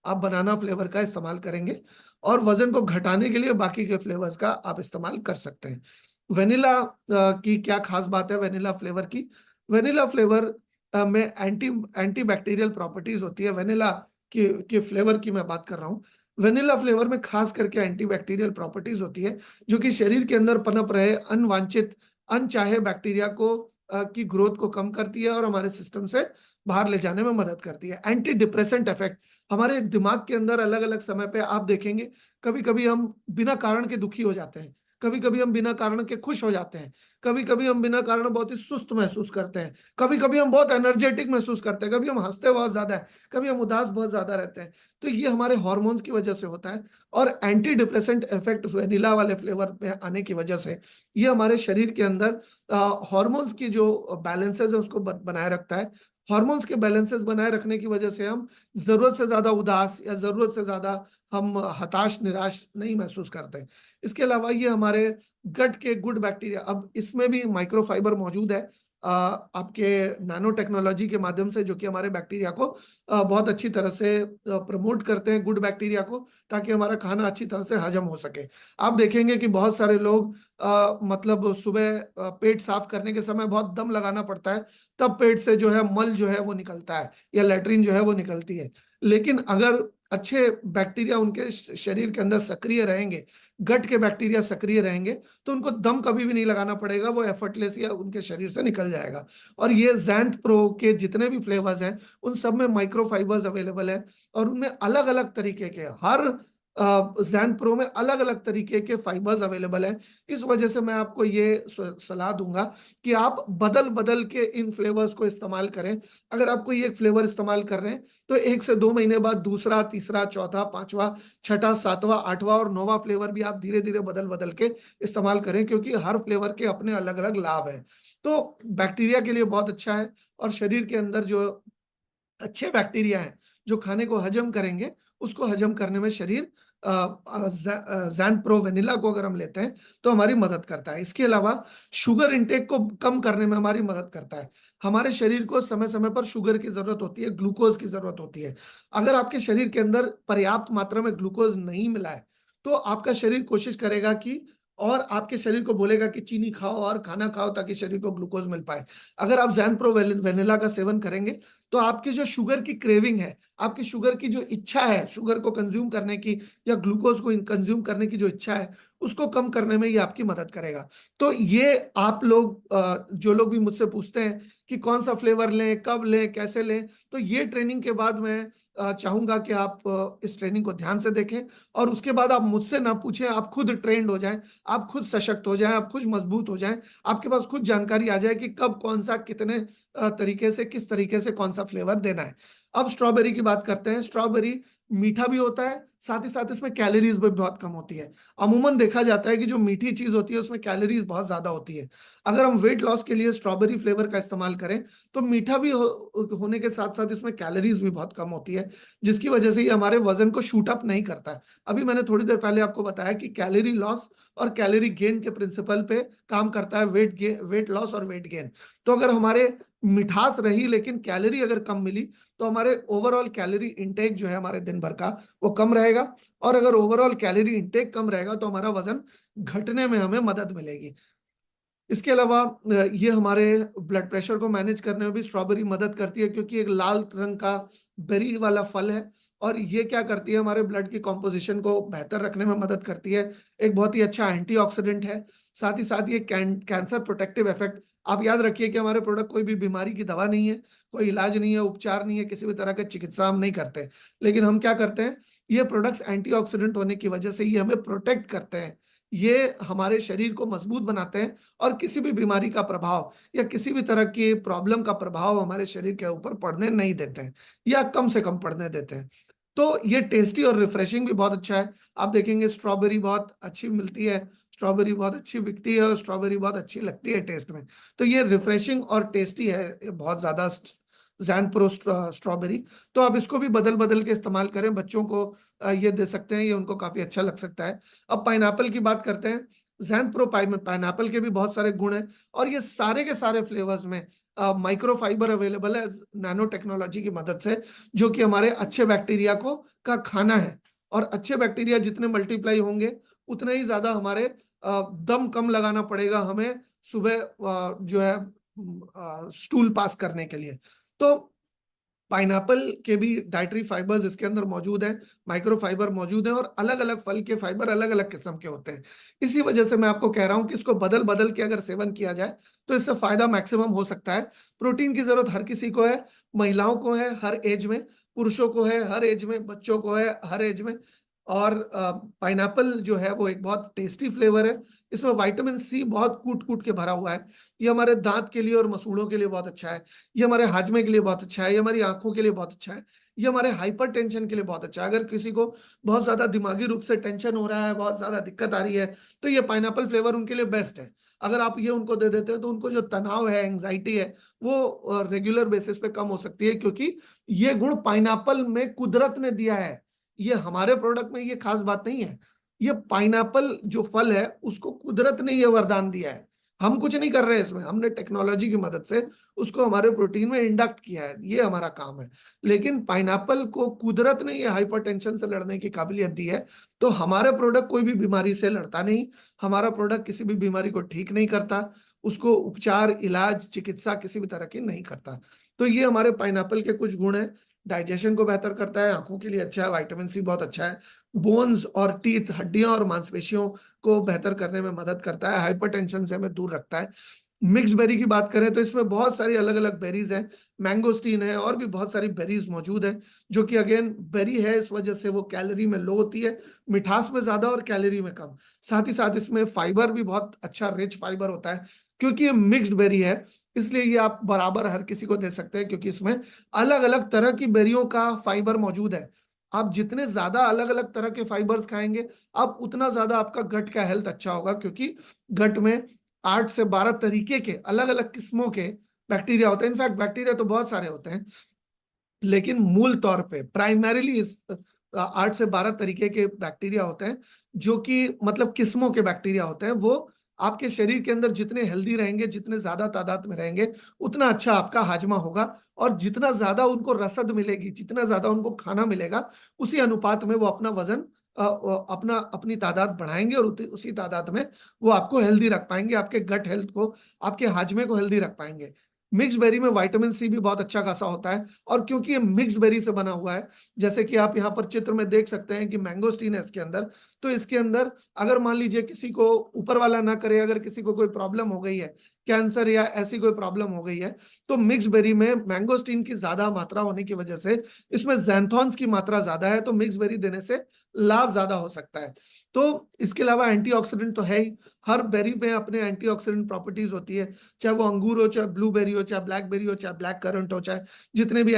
आप बनाना फ्लेवर का इस्तेमाल करेंगे, और वजन को घटाने के लिए बाकी के फ्लेवर्स का आप इस्तेमाल कर सकते हैं। वेनिला की क्या खास बात है वेनिला फ्लेवर की? वेनिला फ्लेवर में एंटी बैक्टीरियल प्रॉपर्टीज होती है। वेनिला के फ्लेवर की मैं बात कर रहा हूँ। वेनिला फ्लेवर में खास करके एंटी बैक्टीरियल प्रॉपर्टीज होती है, जो कि शरीर के अंदर पनप रहे अनवांछित, अनचाहे बैक्टीरिया को की ग्रोथ को कम करती है, और हमारे सिस्टम से बाहर ले जाने में मदद करती है। एंटी डिप्रेसेंट इफेक्ट, हमारे दिमाग के अंदर अलग अलग समय पे आप देखेंगे, कभी कभी हम बिना कारण के दुखी हो जाते हैं, कभी कभी हम बिना कारण के खुश हो जाते हैं, कभी कभी हम बिना कारण बहुत ही सुस्त महसूस करते हैं, कभी कभी हम बहुत एनर्जेटिक महसूस करते हैं, कभी हम हंसते बहुत ज्यादा है, कभी हम उदास बहुत ज्यादा रहते हैं। तो ये हमारे हॉर्मोन्स की वजह से होता है। और एंटी डिप्रेसेंट इफेक्ट वेनिला वाले फ्लेवर में आने की वजह से ये हमारे शरीर के अंदर हॉर्मोन्स की जो बैलेंसेस है उसको बनाए रखता है। हॉर्मोन्स के बैलेंसेस बनाए रखने की वजह से हम जरूरत से ज्यादा उदास या जरूरत से ज्यादा हम हताश, निराश नहीं महसूस करते। इसके अलावा ये हमारे गट के गुड बैक्टीरिया, अब इसमें भी माइक्रोफाइबर मौजूद है आपके नैनो टेक्नोलॉजी के माध्यम से, जो कि हमारे बैक्टीरिया को बहुत अच्छी तरह से प्रमोट करते हैं, गुड बैक्टीरिया को, ताकि हमारा खाना अच्छी तरह से हजम हो सके। आप देखेंगे कि बहुत सारे लोग मतलब सुबह पेट साफ करने के समय बहुत दम लगाना पड़ता है, तब पेट से जो है मल जो है वो निकलता है, या लेटरिन जो है वो निकलती है। लेकिन अगर अच्छे बैक्टीरिया उनके शरीर के अंदर सक्रिय रहेंगे, गट के बैक्टीरिया सक्रिय रहेंगे, तो उनको दम कभी भी नहीं लगाना पड़ेगा, वो एफर्टलेस या उनके शरीर से निकल जाएगा। और ये जैंथ प्रो के जितने भी फ्लेवर्स हैं उन सब में माइक्रोफाइबर्स अवेलेबल है, और उनमें अलग अलग तरीके के, हर जैन प्रो में अलग अलग तरीके के फाइबर्स अवेलेबल है। इस वजह से मैं आपको ये सलाह दूंगा कि आप बदल बदल के इन फ्लेवर्स को इस्तेमाल करें। अगर आप कोई एक फ्लेवर इस्तेमाल कर रहे हैं तो 1 से 2 महीने बाद दूसरा, तीसरा, चौथा, पांचवा, छठा, सातवां, आठवां और नौवां फ्लेवर भी आप धीरे धीरे बदल बदल के इस्तेमाल करें, क्योंकि हर फ्लेवर के अपने अलग अलग लाभ हैं। तो बैक्टीरिया के लिए बहुत अच्छा है, और शरीर के अंदर जो अच्छे बैक्टीरिया हैं जो खाने को हजम करेंगे, उसको हजम करने में शरीर जैन प्रो वेनिला को अगर हम लेते हैं तो हमारी मदद करता है। इसके अलावा शुगर इंटेक को कम करने में हमारी मदद करता है। हमारे शरीर को समय समय पर शुगर की जरूरत होती है, ग्लूकोज की जरूरत होती है। अगर आपके शरीर के अंदर पर्याप्त मात्रा में ग्लूकोज नहीं मिला है तो आपका शरीर कोशिश करेगा कि, और आपके शरीर को बोलेगा कि चीनी खाओ और खाना खाओ ताकि शरीर को ग्लूकोज मिल पाए। अगर आप जैन प्रो वेनिला का सेवन करेंगे तो आपकी जो शुगर की क्रेविंग है, आपकी शुगर की जो इच्छा है शुगर को कंज्यूम करने की, या ग्लूकोज को कंज्यूम करने की जो इच्छा है, उसको कम करने में ये आपकी मदद करेगा। तो ये आप लोग जो लोग भी मुझसे पूछते हैं कि कौन सा फ्लेवर लें, कब लें, कैसे लें, तो ये ट्रेनिंग के बाद मैं चाहूंगा कि आप इस ट्रेनिंग को ध्यान से देखें और उसके बाद आप मुझसे ना पूछें, आप खुद ट्रेंड हो जाएं, आप खुद सशक्त हो जाएं, आप खुद मजबूत हो जाएं, आपके पास खुद जानकारी आ जाए कि कब कौन सा कितने तरीके से, किस तरीके से कौन सा फ्लेवर देना है। अब स्ट्रॉबेरी की बात करते हैं। स्ट्रॉबेरी मीठा भी होता है, साथ ही साथ इसमें कैलोरीज भी बहुत कम होती है। अमूमन देखा जाता है कि जो मीठी चीज होती है उसमें कैलोरीज बहुत ज्यादा होती है। अगर हम वेट लॉस के लिए स्ट्रॉबेरी फ्लेवर का इस्तेमाल करें तो मीठा भी होने के साथ साथ इसमें कैलोरीज भी बहुत कम होती है, जिसकी वजह से ये हमारे वजन को शूट अप नहीं करता है। अभी मैंने थोड़ी देर पहले आपको बताया कि कैलोरी लॉस और कैलोरी गेन के प्रिंसिपल पे काम करता है वेट लॉस और वेट गेन। तो अगर हमारे मिठास रही लेकिन कैलोरी अगर कम मिली तो हमारे ओवरऑल कैलोरी इंटेक जो है हमारे दिन भर का वो कम रहेगा, और अगर ओवरऑल कैलोरी इंटेक कम रहेगा तो हमारा वजन घटने में हमें मदद मिलेगी। इसके अलावा ये हमारे ब्लड प्रेशर को मैनेज करने में भी स्ट्रॉबेरी मदद करती है, क्योंकि एक लाल रंग का बेरी वाला फल है और ये क्या करती है, हमारे ब्लड की कॉम्पोजिशन को बेहतर रखने में मदद करती है। एक बहुत ही अच्छा एंटीऑक्सीडेंट है। साथ ही साथ ये कैंसर प्रोटेक्टिव इफेक्ट। आप याद रखिए कि हमारे प्रोडक्ट कोई भी बीमारी की दवा नहीं है, कोई इलाज नहीं है, उपचार नहीं है, किसी भी तरह के चिकित्सा हम नहीं करते, लेकिन हम क्या करते हैं, ये प्रोडक्ट्स एंटीऑक्सीडेंट होने की वजह से ये हमें प्रोटेक्ट करते हैं, ये हमारे शरीर को मजबूत बनाते हैं और किसी भी बीमारी का प्रभाव या किसी भी तरह की प्रॉब्लम का प्रभाव हमारे शरीर के ऊपर पड़ने नहीं देते हैं या कम से कम पड़ने देते हैं। तो ये टेस्टी और रिफ्रेशिंग भी बहुत अच्छा है। आप देखेंगे स्ट्रॉबेरी बहुत अच्छी मिलती है, स्ट्रॉबेरी बहुत अच्छी बिकती है और स्ट्रॉबेरी बहुत अच्छी लगती है टेस्ट में। तो ये रिफ्रेशिंग और टेस्टी है, ये बहुत ज्यादा जैन प्रो स्ट्रॉबेरी। तो आप इसको भी बदल बदल के इस्तेमाल करें, बच्चों को ये दे सकते हैं, ये उनको काफी अच्छा लग सकता है। अब पाइनएप्पल की बात करते हैं। जैन प्रो पाइनएप्पल के भी बहुत सारे गुण हैं और ये सारे के सारे फ्लेवर्स में माइक्रो फाइबर अवेलेबल है नैनो टेक्नोलॉजी की मदद से, जो कि हमारे अच्छे बैक्टीरिया को का खाना है। और अच्छे बैक्टीरिया जितने मल्टीप्लाई होंगे उतने ही ज्यादा हमारे दम कम लगाना पड़ेगा हमें सुबह जो है स्टूल पास करने के लिए। तो पाइनएप्पल के भी डाइटरी फाइबर्स इसके अंदर मौजूद हैं, माइक्रो फाइबर मौजूद हैं, और अलग अलग फल के फाइबर अलग अलग किस्म के होते हैं। इसी वजह से मैं आपको कह रहा हूं कि इसको बदल बदल के अगर सेवन किया जाए तो इससे फायदा मैक्सिमम हो सकता है। प्रोटीन की जरूरत हर किसी को है, महिलाओं को है हर एज में, पुरुषों को है हर एज में, बच्चों को है हर एज में। और पाइनएप्पल जो है वो एक बहुत टेस्टी फ्लेवर है। इसमें विटामिन सी बहुत कूट कूट के भरा हुआ है। ये हमारे दांत के लिए और मसूड़ों के लिए बहुत अच्छा है, ये हमारे हाजमे के लिए बहुत अच्छा है, ये हमारी आंखों के लिए बहुत अच्छा है, ये हमारे हाइपर टेंशन के लिए बहुत अच्छा है। अगर किसी को बहुत ज्यादा दिमागी रूप से टेंशन हो रहा है, बहुत ज्यादा दिक्कत आ रही है, तो ये पाइनएप्पल फ्लेवर उनके लिए बेस्ट है। अगर आप ये उनको दे देते हैं तो उनको जो तनाव है, एंग्जाइटी है, वो रेगुलर बेसिस पे कम हो सकती है, क्योंकि ये गुण पाइनएप्पल में कुदरत ने दिया है। ये हमारे प्रोडक्ट में ये खास बात नहीं है। ये पाइनएप्पल जो फल है उसको कुदरत ने ये वरदान दिया है। हम कुछ नहीं कर रहे हैं इसमें, हमने टेक्नोलॉजी की मदद से उसको हमारे प्रोटीन में इंडक्ट किया है, ये हमारा काम है। लेकिन पाइनएप्पल को कुदरत ने ये हाइपरटेंशन से लड़ने की काबिलियत दी है। तो हमारा प्रोडक्ट कोई भी बीमारी से लड़ता नहीं, हमारा प्रोडक्ट किसी भी बीमारी को ठीक नहीं करता, उसको उपचार, इलाज, चिकित्सा किसी भी तरह की नहीं करता। तो ये हमारे पाइनएप्पल के कुछ गुण हैं। डाइजेशन को बेहतर करता है, आंखों के लिए अच्छा है, विटामिन सी बहुत अच्छा है, बोन्स और टीथ, हड्डियां और मांसपेशियों को बेहतर करने में मदद करता है, हाइपरटेंशन से हमें दूर रखता है। मिक्स बेरी की बात करें तो इसमें बहुत सारी अलग अलग बेरीज हैं, मैंगोस्टीन है और भी बहुत सारी बेरीज मौजूद हैं, जो कि अगेन बेरी है इस वजह से वो कैलोरी में लो होती है, मिठास में ज्यादा और कैलोरी में कम। साथ ही साथ इसमें फाइबर भी बहुत अच्छा रिच फाइबर होता है। क्योंकि ये मिक्स्ड बेरी है इसलिए ये आप बराबर हर किसी को दे सकते हैं, क्योंकि इसमें अलग अलग तरह की बेरियों का फाइबर मौजूद है। आप जितने ज्यादा अलग अलग तरह के फाइबर्स खाएंगे आप उतना ज्यादा आपका गट का हेल्थ अच्छा होगा, क्योंकि गट में 8 से 12 तरीके के अलग अलग किस्मों के बैक्टीरिया होते हैं। इनफैक्ट बैक्टीरिया तो बहुत सारे होते हैं, लेकिन मूल तौर पे प्राइमरीली इस 8 से 12 तरीके के बैक्टीरिया होते हैं, जो कि मतलब किस्मों के बैक्टीरिया होते हैं। वो आपके शरीर के अंदर जितने हेल्दी रहेंगे, जितने ज्यादा तादाद में रहेंगे, उतना अच्छा आपका हाजमा होगा, और जितना ज्यादा उनको रसद मिलेगी, जितना ज्यादा उनको खाना मिलेगा, उसी अनुपात में वो अपना वजन अपना अपनी तादाद बढ़ाएंगे और उसी तादाद में वो आपको हेल्दी रख पाएंगे, आपके गट हेल्थ को, आपके हाजमे को हेल्दी रख पाएंगे। मिक्स बेरी में विटामिन सी भी बहुत अच्छा खासा होता है, और क्योंकि ये मिक्स बेरी से बना हुआ है, जैसे कि आप यहाँ पर चित्र में देख सकते हैं कि मैंगोस्टीन है इसके अंदर, तो इसके अंदर अगर मान लीजिए किसी को, ऊपर वाला ना करे, अगर किसी को कोई प्रॉब्लम हो गई है, कैंसर या ऐसी कोई प्रॉब्लम हो गई है, तो मिक्स बेरी में मैंगोस्टीन की ज्यादा मात्रा होने की वजह से इसमें ज़ैंथोन्स की मात्रा ज्यादा है, तो मिक्स बेरी देने से लाभ ज्यादा हो सकता है। तो इसके अलावा एंटीऑक्सीडेंट तो है ही, हर बेरी में अपने एंटीऑक्सीडेंट प्रॉपर्टीज होती है, चाहे वो अंगूर हो, चाहे ब्लूबेरी हो, चाहे ब्लैकबेरी हो, चाहे ब्लैक करंट हो, चाहे जितने भी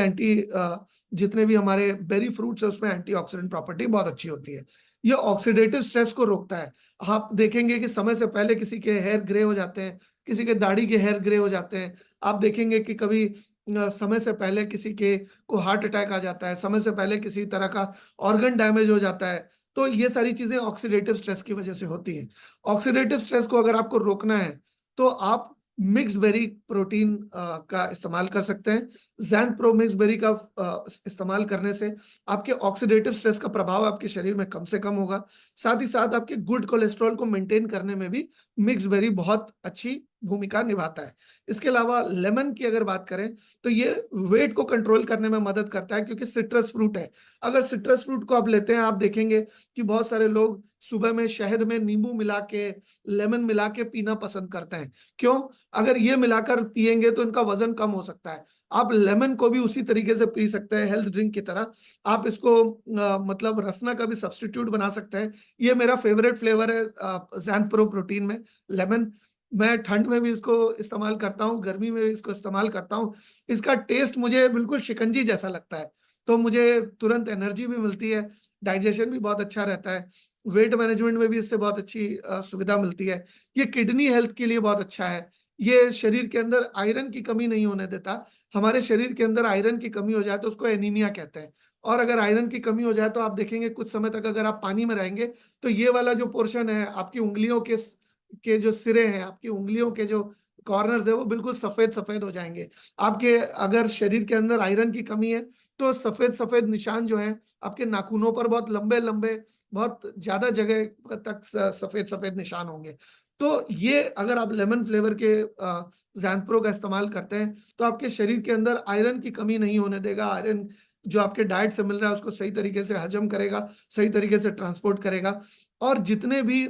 जितने भी हमारे बेरी फ्रूट्स है उसमें एंटीऑक्सीडेंट प्रॉपर्टी बहुत अच्छी होती है। ये ऑक्सीडेटिव स्ट्रेस को रोकता है। आप देखेंगे कि समय से पहले किसी के हेयर ग्रे हो जाते हैं, किसी के दाढ़ी के हेयर ग्रे हो जाते हैं। आप देखेंगे कि कभी समय से पहले किसी के को हार्ट अटैक आ जाता है, समय से पहले किसी तरह का ऑर्गन डैमेज हो जाता है। तो ये सारी चीजें ऑक्सीडेटिव स्ट्रेस की वजह से होती है। ऑक्सीडेटिव स्ट्रेस को अगर आपको रोकना है तो आप मिक्स बेरी प्रोटीन का इस्तेमाल कर सकते हैं। जैंथ प्रो मिक्स बेरी का इस्तेमाल करने से आपके ऑक्सीडेटिव स्ट्रेस का प्रभाव आपके शरीर में कम से कम होगा। साथ ही साथ आपके गुड कोलेस्ट्रॉल को मेंटेन करने में भी मिक्स बेरी बहुत अच्छी भूमिका निभाता है। इसके अलावा लेमन की अगर बात करें तो ये वेट को कंट्रोल करने में मदद करता है, क्योंकि सिट्रस फ्रूट है। अगर सिट्रस फ्रूट को आप लेते हैं, आप देखेंगे कि बहुत सारे लोग सुबह में शहद में नींबू मिला के, लेमन मिला के पीना पसंद करते हैं। क्यों? अगर ये मिलाकर पिएंगे तो इनका वजन कम हो सकता है। आप लेमन को भी उसी तरीके से पी सकते हैं, हेल्थ ड्रिंक की तरह। आप इसको मतलब रसना का भी सब्स्टिट्यूट बना सकते हैं। ये मेरा फेवरेट फ्लेवर है ज़ैंथ प्रो प्रोटीन में, लेमन। मैं ठंड में भी इसको इस्तेमाल करता हूँ, गर्मी में भी इसको इस्तेमाल करता हूँ। इसका टेस्ट मुझे बिल्कुल शिकंजी जैसा लगता है, तो मुझे तुरंत एनर्जी भी मिलती है, डाइजेशन भी बहुत अच्छा रहता है, वेट मैनेजमेंट में भी इससे बहुत अच्छी सुविधा मिलती है। ये किडनी हेल्थ के लिए बहुत अच्छा है। ये शरीर के अंदर आयरन की कमी नहीं होने देता। हमारे शरीर के अंदर आयरन की कमी हो जाए तो उसको एनीमिया कहते हैं। और अगर आयरन की कमी हो जाए तो आप देखेंगे कुछ समय तक अगर आप पानी में रहेंगे तो ये वाला जो पोर्शन है आपकी उंगलियों के जो सिरे हैं, आपकी उंगलियों के जो कॉर्नर्स है, वो बिल्कुल सफेद सफेद हो जाएंगे। आपके अगर शरीर के अंदर आयरन की कमी है तो सफेद सफेद निशान जो है आपके नाखूनों पर बहुत लंबे लंबे, बहुत ज्यादा जगह तक सफेद सफेद निशान होंगे। तो ये अगर आप लेमन फ्लेवर के ज़ैंथ प्रो का इस्तेमाल करते हैं तो आपके शरीर के अंदर आयरन की कमी नहीं होने देगा। आयरन जो आपके डाइट से मिल रहा है उसको सही तरीके से हजम करेगा, सही तरीके से ट्रांसपोर्ट करेगा। और जितने भी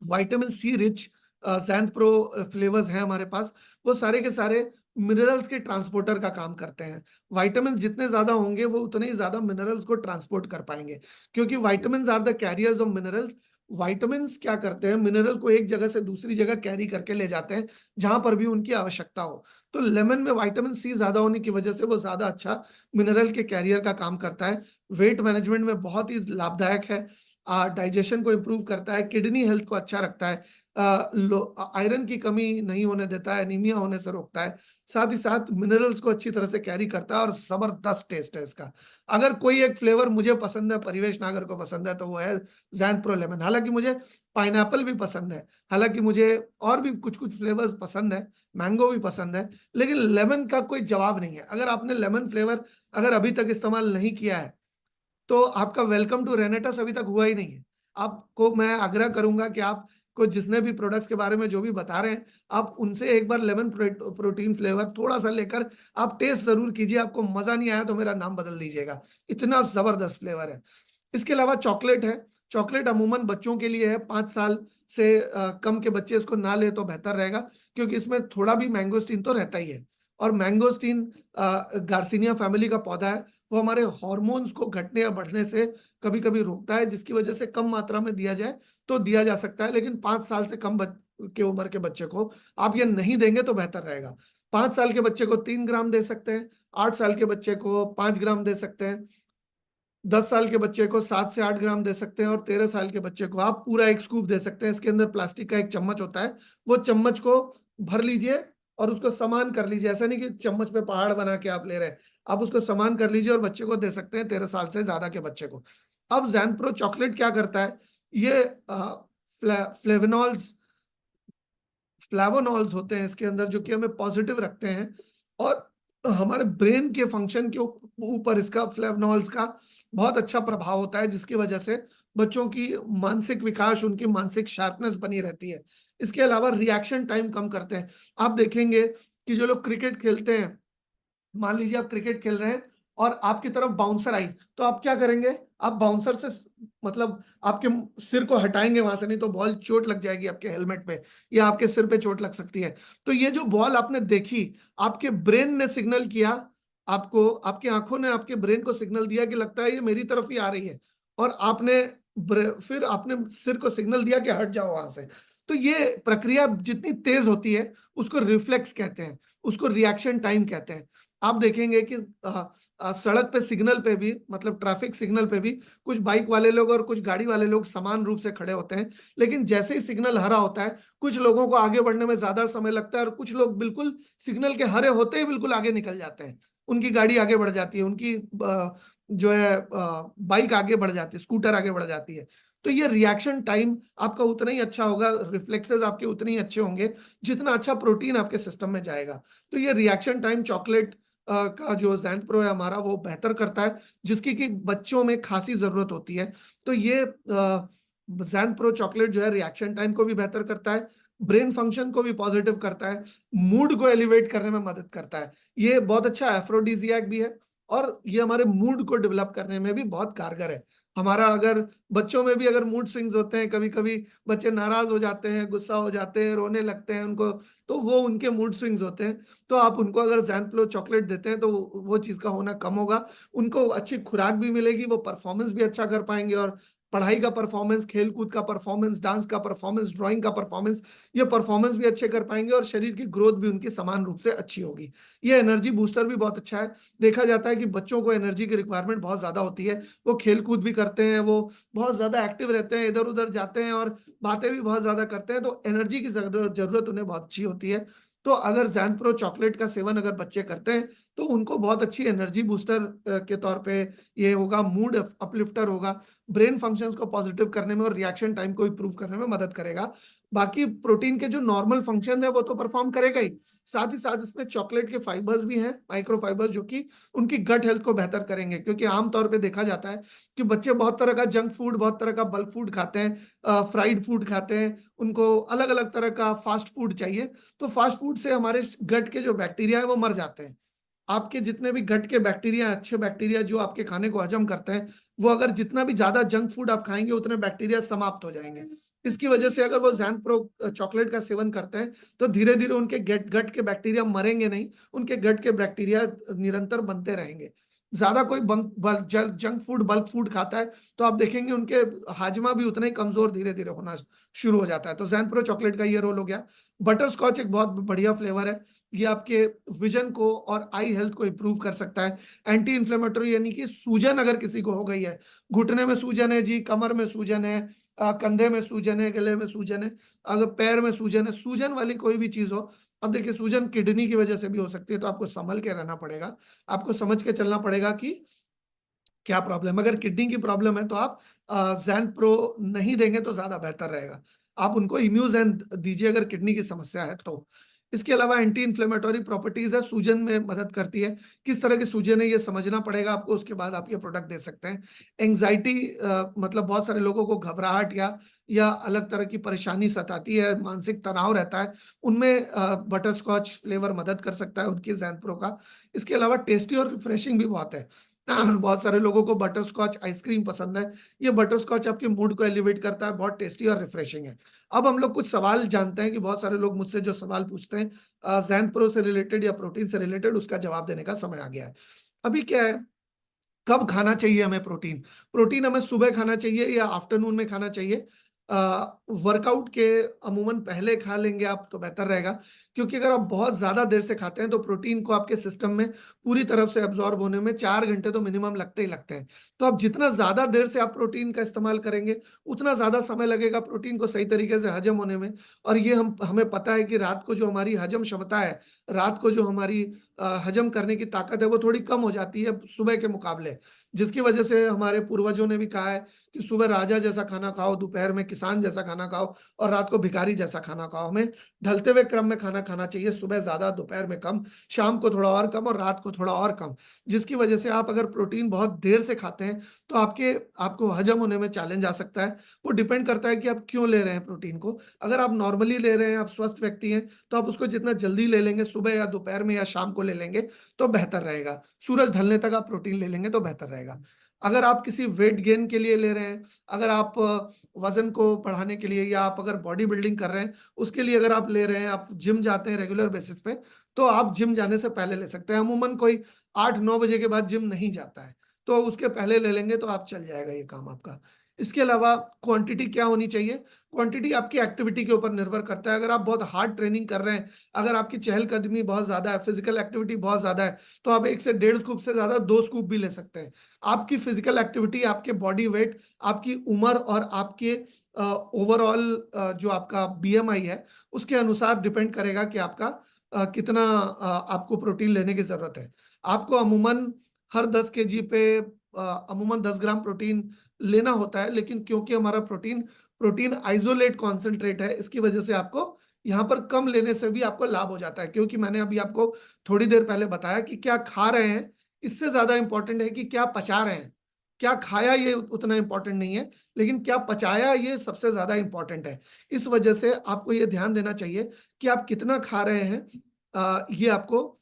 विटामिन सी रिच ज़ैंथ प्रो फ्लेवर्स हैं हमारे पास, वो सारे के सारे मिनरल्स के ट्रांसपोर्टर का काम करते हैं। विटामिन जितने ज्यादा होंगे वो उतने ही ज्यादा मिनरल्स को ट्रांसपोर्ट कर पाएंगे, क्योंकि vitamin are the carriers of minerals. Vitamin क्या करते हैं, मिनरल को एक जगह से दूसरी जगह कैरी करके ले जाते हैं जहां पर भी उनकी आवश्यकता हो। तो लेमन में विटामिन सी ज्यादा होने की वजह से वो ज्यादा अच्छा मिनरल के कैरियर का काम करता है। वेट मैनेजमेंट में बहुत ही लाभदायक है, डाइजेशन को इम्प्रूव करता है, किडनी हेल्थ को अच्छा रखता है, आयरन की कमी नहीं होने देता है, एनीमिया होने से रोकता है, साथ ही साथ मिनरल्स को अच्छी तरह से कैरी करता है, और जबरदस्त टेस्ट है इसका। अगर कोई एक फ्लेवर मुझे पसंद है, परिवेश नागर को पसंद है, तो वो है ज़ैंथ प्रो लेमन। हालांकि मुझे पाइनएप्पल भी पसंद है, हालांकि मुझे और भी कुछ कुछ फ्लेवर्स पसंद है, मैंगो भी पसंद है, लेकिन लेमन का कोई जवाब नहीं है। अगर आपने लेमन फ्लेवर अगर अभी तक इस्तेमाल नहीं किया है तो आपका वेलकम टू रेनेटस अभी तक हुआ ही नहीं है। आपको मैं आग्रह करूंगा कि आप को जिसने भी प्रोडक्ट्स के बारे में जो भी बता रहे हैं, आप उनसे एक बार लेमन प्रोटीन फ्लेवर थोड़ा सा लेकर आप टेस्ट जरूर कीजिए। आपको मजा नहीं आया तो मेरा नाम बदल दीजिएगा, इतना जबरदस्त फ्लेवर है। इसके अलावा चॉकलेट है। चॉकलेट अमूमन बच्चों के लिए है, 5 साल से कम के बच्चे इसको ना ले तो बेहतर रहेगा, क्योंकि इसमें थोड़ा भी मैंगोस्टीन तो रहता ही है। और मैंगोस्टीन गार्सिनिया फैमिली का पौधा है, वो हमारे हार्मोन्स को घटने या बढ़ने से कभी कभी रोकता है, जिसकी वजह से कम मात्रा में दिया जाए तो दिया जा सकता है, लेकिन 5 साल से कम के उम्र के बच्चे को आप ये नहीं देंगे तो बेहतर रहेगा। 5 साल के बच्चे को 3 ग्राम दे सकते हैं, 8 साल के बच्चे को 5 ग्राम दे सकते हैं, 10 साल के बच्चे को 7 से 8 ग्राम दे सकते हैं, और 13 साल के बच्चे को आप पूरा एक स्कूप दे सकते हैं। इसके अंदर प्लास्टिक का एक चम्मच होता है, वो चम्मच को भर लीजिए और उसको समान कर लीजिए। ऐसा नहीं कि चम्मच पे पहाड़ बना के आप ले रहे हैं, आप उसको समान कर लीजिए और बच्चे को दे सकते हैं, 13 साल से ज्यादा के बच्चे को। अब ज़ैंथ प्रो चॉकलेट क्या करता है, ये फ्लेवोनॉल्स फ्लैवोनॉल्स होते हैं इसके अंदर, जो कि हमें पॉजिटिव रखते हैं, और हमारे ब्रेन के फंक्शन के ऊपर इसका फ्लैवोनॉल्स का बहुत अच्छा प्रभाव होता है, जिसकी वजह से बच्चों की मानसिक विकास, उनकी मानसिक शार्पनेस बनी रहती है। इसके अलावा रिएक्शन टाइम कम करते हैं। आप देखेंगे कि जो लोग क्रिकेट खेलते हैं, मान लीजिए आप क्रिकेट खेल रहे हैं और आपकी तरफ बाउंसर आई, तो आप क्या करेंगे? आप बाउंसर से मतलब आपके सिर को हटाएंगे वहां से, नहीं तो बॉल चोट लग जाएगी आपके हेलमेट पे या आपके सिर पे चोट लग सकती है। तो ये जो बॉल आपने देखी, आपके ब्रेन ने सिग्नल किया आपको, आपकी आंखों ने आपके ब्रेन को सिग्नल दिया कि लगता है ये मेरी तरफ ही आ रही है, और आपने फिर आपने सिर को सिग्नल दिया कि हट जाओ वहां से। तो ये प्रक्रिया जितनी तेज होती है उसको रिफ्लेक्स कहते हैं, उसको रिएक्शन टाइम कहते हैं। आप देखेंगे कि सड़क पे सिग्नल पे भी, मतलब ट्रैफिक सिग्नल पे भी कुछ बाइक वाले लोग और कुछ गाड़ी वाले लोग समान रूप से खड़े होते हैं, लेकिन जैसे ही सिग्नल हरा होता है कुछ लोगों को आगे बढ़ने में ज्यादा समय लगता है और कुछ लोग बिल्कुल सिग्नल के हरे होते ही बिल्कुल आगे निकल जाते हैं, उनकी गाड़ी आगे बढ़ जाती है, उनकी जो है बाइक आगे बढ़ जाती है, स्कूटर आगे बढ़ जाती है। तो ये रिएक्शन टाइम आपका उतना ही अच्छा होगा, रिफ्लेक्सेस आपके उतने ही अच्छे होंगे जितना अच्छा प्रोटीन आपके सिस्टम में जाएगा। तो ये रिएक्शन टाइम चॉकलेट का जो जैंत प्रो है हमारा, वो बेहतर करता है, जिसकी कि बच्चों में खासी जरूरत होती है। तो ये जैंत प्रो चॉकलेट जो है रिएक्शन टाइम को भी बेहतर करता है, ब्रेन फंक्शन को भी पॉजिटिव करता है, मूड को एलिवेट करने में मदद करता है। ये बहुत अच्छा एफ्रोडीजियाक भी है और ये हमारे मूड को डेवलप करने में भी बहुत कारगर है। हमारा अगर बच्चों में भी अगर मूड स्विंग्स होते हैं, कभी कभी बच्चे नाराज हो जाते हैं, गुस्सा हो जाते हैं, रोने लगते हैं उनको, तो वो उनके मूड स्विंग्स होते हैं। तो आप उनको अगर जैंप्लो चॉकलेट देते हैं तो वो चीज़ का होना कम होगा, उनको अच्छी खुराक भी मिलेगी, वो परफॉर्मेंस भी अच्छा कर पाएंगे, और पढ़ाई का परफॉर्मेंस, खेलकूद का परफॉर्मेंस, डांस का परफॉर्मेंस, ड्राइंग का परफॉर्मेंस, ये परफॉर्मेंस भी अच्छे कर पाएंगे और शरीर की ग्रोथ भी उनकी समान रूप से अच्छी होगी। ये एनर्जी बूस्टर भी बहुत अच्छा है। देखा जाता है कि बच्चों को एनर्जी की रिक्वायरमेंट बहुत ज्यादा होती है, वो खेल कूद भी करते हैं, वो बहुत ज्यादा एक्टिव रहते हैं, इधर उधर जाते हैं और बातें भी बहुत ज्यादा करते हैं, तो एनर्जी की जरूरत उन्हें बहुत अच्छी होती है। तो अगर जैन प्रो चॉकलेट का सेवन अगर बच्चे करते हैं तो उनको बहुत अच्छी एनर्जी बूस्टर के तौर पे ये होगा, मूड अपलिफ्टर होगा, ब्रेन फंक्शंस को पॉजिटिव करने में और रिएक्शन टाइम को इंप्रूव करने में मदद करेगा। बाकी प्रोटीन के जो नॉर्मल फंक्शन है वो तो परफॉर्म करेगा ही, साथ ही साथ इसमें चॉकलेट के फाइबर्स भी हैं, माइक्रो फाइबर, जो कि उनकी गट हेल्थ को बेहतर करेंगे। क्योंकि आमतौर पे देखा जाता है कि बच्चे बहुत तरह का जंक फूड, बहुत तरह का बल्क फूड खाते हैं, फ्राइड फूड खाते हैं, उनको अलग अलग तरह का फास्ट फूड चाहिए। तो फास्ट फूड से हमारे गट के जो बैक्टीरिया है वो मर जाते हैं। आपके जितने भी गट के बैक्टीरिया, अच्छे बैक्टीरिया जो आपके खाने को हजम करते हैं, वो अगर जितना भी ज्यादा जंक फूड आप खाएंगे उतने बैक्टीरिया समाप्त हो जाएंगे। इसकी वजह से अगर वो जैन प्रो चॉकलेट का सेवन करते हैं तो धीरे धीरे उनके गट के बैक्टीरिया मरेंगे नहीं, उनके गट के बैक्टीरिया निरंतर बनते रहेंगे। ज्यादा कोई जंक फूड, बल्क फूड खाता है तो आप देखेंगे उनके हाजमा भी उतना ही कमजोर धीरे धीरे होना शुरू हो जाता है। तो जैन प्रो चॉकलेट का ये रोल हो गया। बटर स्कॉच एक बहुत बढ़िया फ्लेवर है, ये आपके विजन को और आई हेल्थ को इंप्रूव कर सकता है। एंटी इन्फ्लेमेटरी, यानी कि सूजन अगर किसी को हो गई है, घुटने में सूजन है जी, कमर में सूजन है, कंधे में सूजन है, गले में सूजन है, अगर पैर में सूजन है, सूजन वाली कोई भी चीज हो। अब देखिए सूजन किडनी की वजह से भी हो सकती है, तो आपको संभल के रहना पड़ेगा, आपको समझ के चलना पड़ेगा कि क्या प्रॉब्लम। अगर किडनी की प्रॉब्लम है तो आप जैन प्रो नहीं देंगे तो ज्यादा बेहतर रहेगा, आप उनको इम्यूजैन दीजिए अगर किडनी की समस्या है तो। इसके अलावा एंटी इन्फ्लेमेटरी प्रॉपर्टीज है, सूजन में मदद करती है। किस तरह की सूजन है ये समझना पड़ेगा आपको, उसके बाद आप ये प्रोडक्ट दे सकते हैं। एंजाइटी, मतलब बहुत सारे लोगों को घबराहट या अलग तरह की परेशानी सताती है, मानसिक तनाव रहता है, उनमें बटर स्कॉच फ्लेवर मदद कर सकता है उनकी जैन प्रो का। इसके अलावा टेस्टी और रिफ्रेशिंग भी बहुत है। बहुत सारे लोगों को बटर स्कॉच आइसक्रीम पसंद है, ये बटर स्कॉच आपके मूड को एलिवेट करता है, बहुत टेस्टी और रिफ्रेशिंग है। अब हम लोग कुछ सवाल जानते हैं कि बहुत सारे लोग मुझसे जो सवाल पूछते हैं जैन प्रो से रिलेटेड या प्रोटीन से रिलेटेड, उसका जवाब देने का समय आ गया है। अभी क्या है, कब खाना चाहिए हमें प्रोटीन? प्रोटीन हमें सुबह खाना चाहिए या आफ्टरनून में खाना चाहिए? वर्कआउट के अमूमन पहले खा लेंगे आप तो बेहतर रहेगा, क्योंकि अगर आप बहुत ज्यादा देर से खाते हैं तो प्रोटीन को आपके सिस्टम में पूरी तरफ से एब्जॉर्ब होने में 4 घंटे तो मिनिमम लगते ही लगते हैं। तो आप जितना ज्यादा देर से आप प्रोटीन का इस्तेमाल करेंगे उतना ज्यादा समय लगेगा प्रोटीन को सही तरीके से हजम होने में। और ये हमें पता है कि रात को जो हमारी हजम क्षमता है, रात को जो हमारी हजम करने की ताकत है, वो थोड़ी कम हो जाती है सुबह के मुकाबले। जिसकी वजह से हमारे पूर्वजों ने भी कहा है कि सुबह राजा जैसा खाना खाओ, दोपहर में किसान जैसा खाना खाओ और रात को भिखारी जैसा खाना खाओ। हमें ढलते हुए क्रम में खाना खाना चाहिए, सुबह ज्यादा, दोपहर में कम, शाम को थोड़ा और कम और रात को थोड़ा और कम, जिसकी वजह से आप अगर प्रोटीन बहुत देर से खाते हैं तो आपको हजम होने में चैलेंज आ सकता है। वो डिपेंड करता है कि आप क्यों ले रहे हैं प्रोटीन को। अगर आप नॉर्मली ले रहे हैं, आप स्वस्थ व्यक्ति हैं, तो आप उसको जितना जल्दी ले लेंगे, सुबह या दोपहर में या शाम को ले लेंगे तो बेहतर रहेगा। सूरज ढलने तक आप प्रोटीन ले लेंगे तो बेहतर रहेगा। अगर आप किसी वेट गेन के लिए ले रहे हैं, अगर आप वजन को बढ़ाने के लिए, या आप अगर बॉडी बिल्डिंग कर रहे हैं उसके लिए अगर आप ले रहे हैं, आप जिम जाते हैं रेगुलर बेसिस पे, तो आप जिम जाने से पहले ले सकते हैं। अमूमन कोई 8-9 बजे के बाद जिम नहीं जाता है, तो उसके पहले ले लेंगे तो आप चल जाएगा ये काम आपका। इसके अलावा क्वांटिटी क्या होनी चाहिए? क्वांटिटी आपकी एक्टिविटी के ऊपर निर्भर करता है। अगर आप बहुत हार्ड ट्रेनिंग कर रहे हैं, अगर आपकी चहलकदमी बहुत ज्यादा है, फिजिकल एक्टिविटी बहुत ज्यादा है, तो आप 1 से 1.5 स्कूप से ज्यादा 2 स्कूप भी ले सकते हैं। आपकी फिजिकल एक्टिविटी, आपके बॉडी वेट, आपकी उम्र और आपके ओवरऑल जो आपका बीएमआई है उसके अनुसार डिपेंड करेगा कि आपका कितना आपको प्रोटीन लेने की जरूरत है। आपको अमूमन हर 10 kg पे अमूमन 10 ग्राम प्रोटीन लेना होता है, लेकिन क्योंकि हमारा प्रोटीन प्रोटीन आइसोलेट कॉन्सेंट्रेट है, इसकी वजह से आपको यहाँ पर कम लेने से भी आपको लाभ हो जाता है। क्योंकि मैंने अभी आपको थोड़ी देर पहले बताया कि क्या खा रहे हैं, इससे ज्यादा इंपॉर्टेंट है कि क्या पचा रहे हैं। क्या खाया ये उतना इंपॉर्टेंट नहीं है, लेकिन क्या पचाया ये सबसे ज्यादा इंपॉर्टेंट है। इस वजह से आपको ये ध्यान देना चाहिए कि आप कितना खा रहे हैं। ये आपको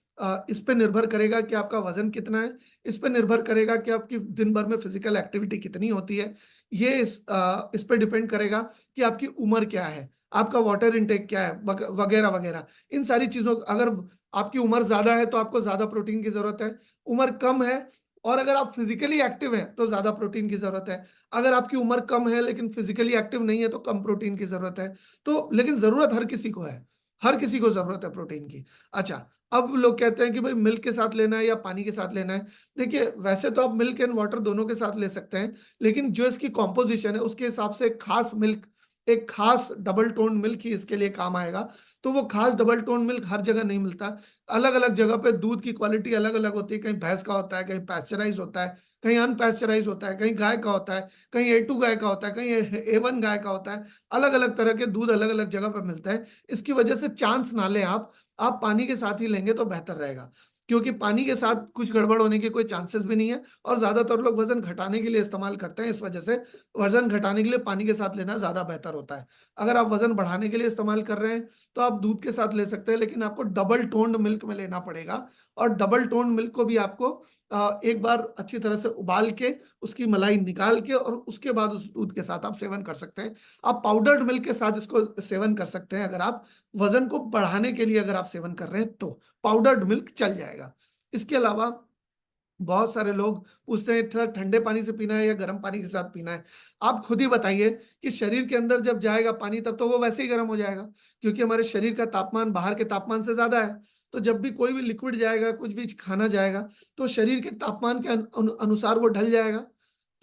इस पे निर्भर करेगा कि आपका वजन कितना है, इस पे निर्भर करेगा कि आपकी दिन भर में फिजिकल एक्टिविटी कितनी होती है, ये इस पे डिपेंड करेगा कि आपकी उम्र क्या है, आपका वाटर इनटेक क्या है, वगैरह वगैरह। इन सारी चीजों, अगर आपकी उम्र ज्यादा है तो आपको ज्यादा प्रोटीन की जरूरत है, उम्र कम है और अगर आप फिजिकली एक्टिव हैं तो ज्यादा प्रोटीन की जरूरत है, अगर आपकी उम्र कम है लेकिन फिजिकली एक्टिव नहीं है तो कम प्रोटीन की जरूरत है। तो लेकिन जरूरत हर किसी को है, हर किसी को जरूरत है प्रोटीन की। अच्छा, अब लोग कहते हैं कि भाई मिल्क के साथ लेना है या पानी के साथ लेना है। देखिए, वैसे तो आप मिल्क एंड वाटर दोनों के साथ ले सकते हैं, लेकिन जो इसकी कॉम्पोजिशन है उसके हिसाब से एक खास मिल्क, एक खास डबल टोन मिल्क ही इसके लिए काम आएगा। तो वो खास डबल टोन मिल्क हर जगह नहीं मिलता। अलग अलग जगह पे दूध की क्वालिटी अलग अलग होती है, कहीं भैंस का होता है, कहीं पैस्चराइज होता है, कहीं अनपैस्चराइज होता है, कहीं गाय का होता है, कहीं A2 गाय का होता है, कहीं A1 गाय का होता है। अलग अलग तरह के दूध अलग अलग जगह पर मिलता है। इसकी वजह से चांस ना लें आप पानी के साथ ही लेंगे तो बेहतर रहेगा, क्योंकि पानी के साथ कुछ गड़बड़ होने के कोई चांसेस भी नहीं है। और ज्यादातर लोग वजन घटाने के लिए इस्तेमाल करते हैं, इस वजह से वजन घटाने के लिए पानी के साथ लेना ज्यादा बेहतर होता है। अगर आप वजन बढ़ाने के लिए इस्तेमाल कर रहे हैं तो आप दूध के साथ ले सकते हैं, लेकिन आपको डबल टोन्ड मिल्क में लेना पड़ेगा। और डबल टोन्ड मिल्क को भी आपको एक बार अच्छी तरह से उबाल के उसकी मलाई निकाल के और उसके बाद उस दूध के साथ आप सेवन कर सकते हैं। आप पाउडर्ड मिल्क के साथ इसको सेवन कर सकते हैं। अगर आप वजन को बढ़ाने के लिए अगर आप सेवन कर रहे हैं तो पाउडर्ड मिल्क चल जाएगा। इसके अलावा बहुत सारे लोग पूछते हैं सर ठंडे पानी से पीना है या गर्म पानी के साथ पीना है। आप खुद ही बताइए कि शरीर के अंदर जब जाएगा पानी तब तो वो वैसे ही गर्म हो जाएगा, क्योंकि हमारे शरीर का तापमान बाहर के तापमान से ज्यादा है। तो जब भी कोई भी लिक्विड जाएगा, कुछ भी खाना जाएगा, तो शरीर के तापमान के अनुसार वो ढल जाएगा।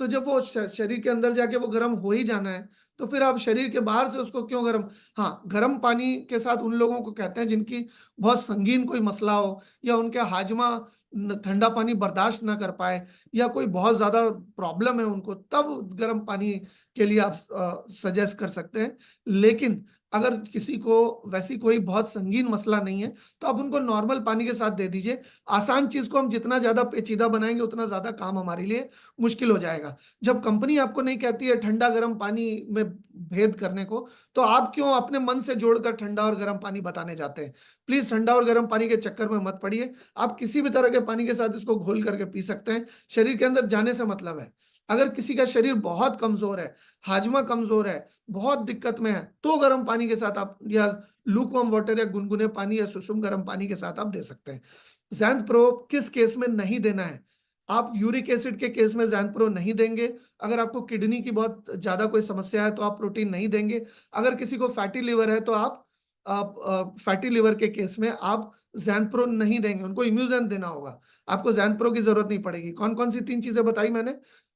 तो जब वो शरीर के अंदर जाके वो गर्म हो ही जाना है, तो फिर आप शरीर के बाहर से उसको क्यों गर्म। हाँ, गर्म पानी के साथ उन लोगों को कहते हैं जिनकी बहुत संगीन कोई मसला हो, या उनके हाजमा ठंडा पानी बर्दाश्त ना कर पाए, या कोई बहुत ज्यादा प्रॉब्लम है उनको, तब गर्म पानी के लिए आप सजेस्ट कर सकते हैं। लेकिन अगर किसी को वैसी कोई बहुत संगीन मसला नहीं है तो आप उनको नॉर्मल पानी के साथ दे दीजिए। आसान चीज को हम जितना ज्यादा पेचीदा बनाएंगे उतना ज्यादा काम हमारे लिए मुश्किल हो जाएगा। जब कंपनी आपको नहीं कहती है ठंडा गर्म पानी में भेद करने को, तो आप क्यों अपने मन से जोड़कर ठंडा और गर्म पानी बताने जाते हैं? प्लीज ठंडा और गर्म पानी के चक्कर में मत पड़िए। आप किसी भी तरह के पानी के साथ इसको घोल करके पी सकते हैं, शरीर के अंदर जाने से मतलब है। अगर किसी का शरीर बहुत कमजोर है, हाजमा कमजोर है, बहुत दिक्कत में है, तो गर्म पानी के साथ आप, या लूकवार्म वाटर या गुनगुने पानी या सुसुम गर्म पानी के साथ आप दे सकते हैं। जैंथ प्रो किस केस में नहीं देना है? आप यूरिक एसिड के केस में जैंथ प्रो नहीं देंगे। अगर आपको किडनी की बहुत ज्यादा कोई समस्या है तो आप प्रोटीन नहीं देंगे। अगर किसी को फैटी लिवर है तो आप फैटी लिवर के केस में आप जैंथ प्रो नहीं देंगे, उनको इम्यूजन देना होगा। आपको जैंथ प्रो की जरूरत नहीं पड़ेगी। कौन कौन सी 3 चीजें बताई मैंने?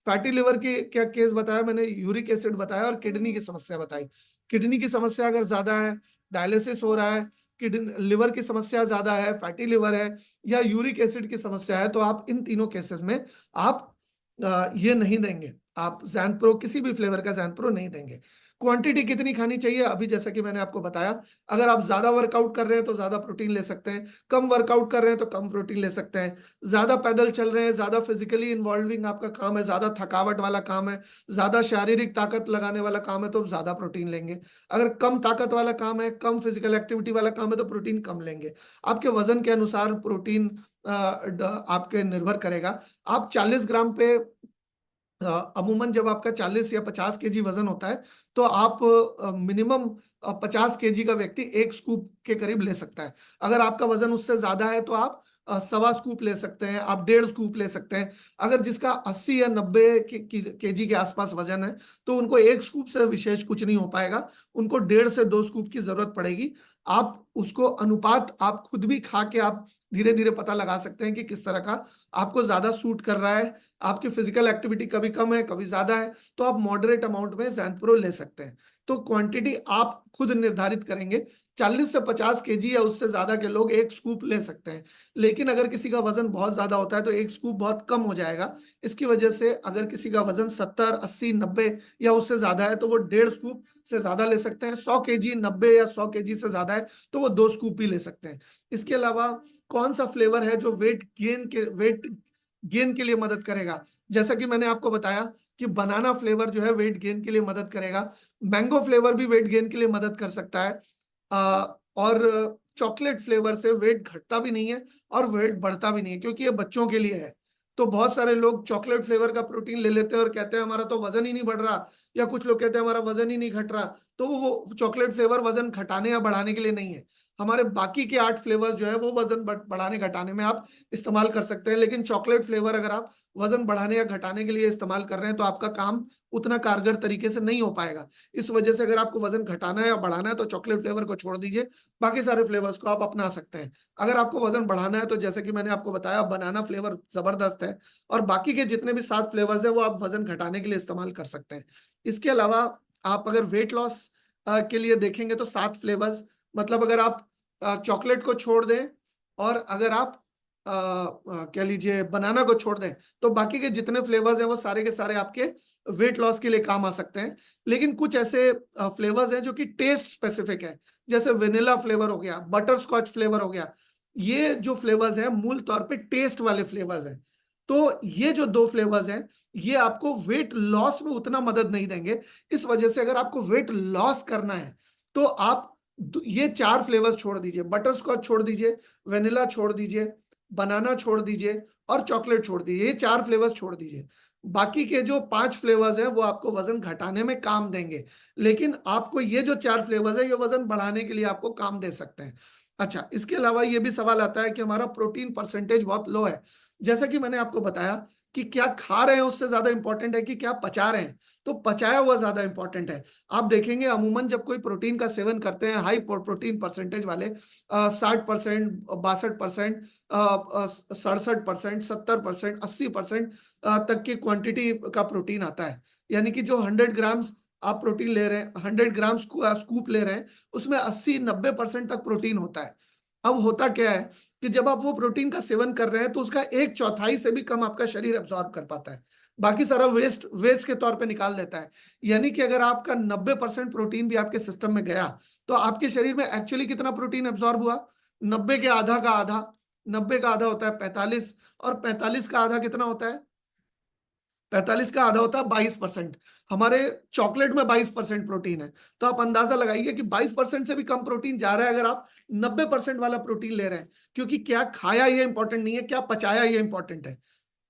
फैटी लिवर की क्या केस बताया मैंने, यूरिक एसिड बताया और किडनी की समस्या बताई। किडनी की समस्या अगर ज्यादा है, डायलिसिस हो रहा है, किडनी लिवर की समस्या ज्यादा है, फैटी लिवर है, या यूरिक एसिड की समस्या है, तो आप इन तीनों केसेस में आप ये नहीं देंगे। आप जैन प्रो किसी भी फ्लेवर का जैन प्रो नहीं देंगे। क्वांटिटी कितनी खानी चाहिए, अभी जैसा कि मैंने आपको बताया, अगर आप ज्यादा वर्कआउट कर रहे हैं तो ज्यादा प्रोटीन ले सकते हैं, कम वर्कआउट कर रहे हैं तो कम प्रोटीन ले सकते हैं, ज्यादा पैदल चल रहे हैं, ज्यादा फिजिकली इन्वॉल्विंग आपका काम है, ज्यादा थकावट वाला काम है, ज्यादा शारीरिक ताकत लगाने वाला काम है तो ज्यादा प्रोटीन लेंगे। अगर कम ताकत वाला काम है, कम फिजिकल एक्टिविटी वाला काम है तो प्रोटीन कम लेंगे। आपके वजन के अनुसार प्रोटीन आपके निर्भर करेगा। आप 40 ग्राम पे अमूमन जब आपका 40 या 50 केजी वजन होता है तो आप मिनिमम 50 केजी का व्यक्ति 1 स्कूप के करीब ले सकता है। अगर आपका वजन उससे ज्यादा है तो आप 1.25 स्कूप ले सकते हैं, आप 1.5 स्कूप ले सकते हैं। अगर जिसका 80 या 90 केजी के आसपास वजन है तो उनको 1 स्कूप से विशेष कुछ नहीं हो पाएगा, उनको 1.5 से 2 स्कूप की जरूरत पड़ेगी। आप उसको अनुपात आप खुद भी खा के आप धीरे धीरे पता लगा सकते हैं कि किस तरह का आपको ज्यादा सूट कर रहा है। आपकी फिजिकल एक्टिविटी कभी कम है कभी ज्यादा है तो आप मॉडरेट अमाउंट में जैनप्रो ले सकते हैं। तो क्वांटिटी आप खुद निर्धारित करेंगे। 40 से 50 केजी या उससे ज्यादा के लोग 1 स्कूप ले सकते हैं, लेकिन अगर किसी का वजन बहुत ज्यादा होता है तो 1 स्कूप बहुत कम हो जाएगा। इसकी वजह से अगर किसी का वजन 70, 80, 90 या उससे ज्यादा है तो वो 1.5 स्कूप से ज्यादा ले सकते हैं। 100 केजी, 90 या 100 केजी से ज्यादा है तो वो 2 स्कूप ही ले सकते हैं। इसके अलावा कौन सा फ्लेवर है जो वेट गेन के लिए मदद करेगा, जैसा कि मैंने आपको बताया कि बनाना फ्लेवर जो है वेट गेन के लिए मदद करेगा, मैंगो फ्लेवर भी वेट गेन के लिए मदद कर सकता है, और चॉकलेट फ्लेवर से वेट घटता भी नहीं है और वेट बढ़ता भी नहीं है क्योंकि ये बच्चों के लिए है। तो बहुत सारे लोग चॉकलेट फ्लेवर का प्रोटीन ले लेते हैं और कहते हैं हमारा तो वजन ही नहीं बढ़ रहा, या कुछ लोग कहते हैं हमारा वजन ही नहीं घट रहा। तो वो चॉकलेट फ्लेवर वजन घटाने या बढ़ाने के लिए नहीं है। हमारे बाकी के 8 फ्लेवर्स जो है वो वजन बढ़ाने घटाने में आप इस्तेमाल कर सकते हैं, लेकिन चॉकलेट फ्लेवर अगर आप वजन बढ़ाने या घटाने के लिए इस्तेमाल कर रहे हैं तो आपका काम उतना कारगर तरीके से नहीं हो पाएगा। इस वजह से अगर आपको वजन घटाना है या बढ़ाना है तो चॉकलेट फ्लेवर को छोड़ दीजिए, बाकी सारे फ्लेवर्स को आप अपना सकते हैं। अगर आपको वजन बढ़ाना है तो जैसे कि मैंने आपको बताया बनाना फ्लेवर जबरदस्त है, और बाकी के जितने भी 7 फ्लेवर्स है वो आप वजन घटाने के लिए इस्तेमाल कर सकते हैं। इसके अलावा आप अगर वेट लॉस के लिए देखेंगे तो 7 फ्लेवर्स, मतलब अगर आप चॉकलेट को छोड़ दें और अगर आप कह लीजिए बनाना को छोड़ दें तो बाकी के जितने फ्लेवर्स हैं वो सारे के सारे आपके वेट लॉस के लिए काम आ सकते हैं। लेकिन कुछ ऐसे फ्लेवर्स हैं जो कि टेस्ट स्पेसिफिक है, जैसे वेनिला फ्लेवर हो गया, बटर स्कॉच फ्लेवर हो गया। ये जो फ्लेवर्स हैं मूल तौर पे टेस्ट वाले फ्लेवर्स हैं। तो ये जो 2 फ्लेवर्स हैं ये आपको वेट लॉस में उतना मदद नहीं देंगे। इस वजह से अगर आपको वेट लॉस करना है तो आप ये 4 फ्लेवर्स छोड़ दीजिए, बटर स्कॉच छोड़ दीजिए, वेनिला छोड़ दीजिए, बनाना छोड़ दीजिए और चॉकलेट छोड़ दीजिए। ये 4 फ्लेवर्स छोड़ दीजिए। बाकी के जो 5 फ्लेवर्स हैं वो आपको वजन घटाने में काम देंगे, लेकिन आपको ये जो 4 फ्लेवर्स है ये वजन बढ़ाने के लिए आपको काम दे सकते हैं। अच्छा, इसके अलावा ये भी सवाल आता है कि हमारा प्रोटीन परसेंटेज बहुत लो है। जैसा कि मैंने आपको बताया कि क्या खा रहे हैं उससे ज्यादा इंपॉर्टेंट है कि क्या पचा रहे हैं, तो पचाया हुआ ज्यादा इंपॉर्टेंट है। आप देखेंगे अमूमन जब कोई प्रोटीन का सेवन करते हैं हाई प्रोटीन परसेंटेज वाले 60%, 62%, 67%, 70%, 80% तक की क्वांटिटी का प्रोटीन आता है। यानी कि जो 100 ग्राम्स आप प्रोटीन ले रहे हैं, 100 ग्राम स्कूप ले रहे हैं, उसमें 80-90% तक प्रोटीन होता है। अब होता क्या है कि जब आप वो प्रोटीन का सेवन कर रहे हैं तो उसका 1/4 से भी कम आपका शरीर एब्जॉर्ब कर पाता है, बाकी सारा वेस्ट वेस्ट के तौर पे निकाल देता है। यानी कि अगर आपका 90% प्रोटीन भी आपके सिस्टम में गया तो आपके शरीर में एक्चुअली कितना प्रोटीन एब्जॉर्ब हुआ? 90 के आधा का आधा। 90 का आधा होता है 45, और 45 का आधा कितना होता है? 45 का आधा होता है 22%। हमारे चॉकलेट में 22% प्रोटीन है, तो आप अंदाजा लगाइए कि 22% से भी कम प्रोटीन जा रहा है अगर आप 90% वाला प्रोटीन ले रहे हैं। क्योंकि क्या खाया ये इंपॉर्टेंट नहीं है, क्या पचाया ये इंपॉर्टेंट है।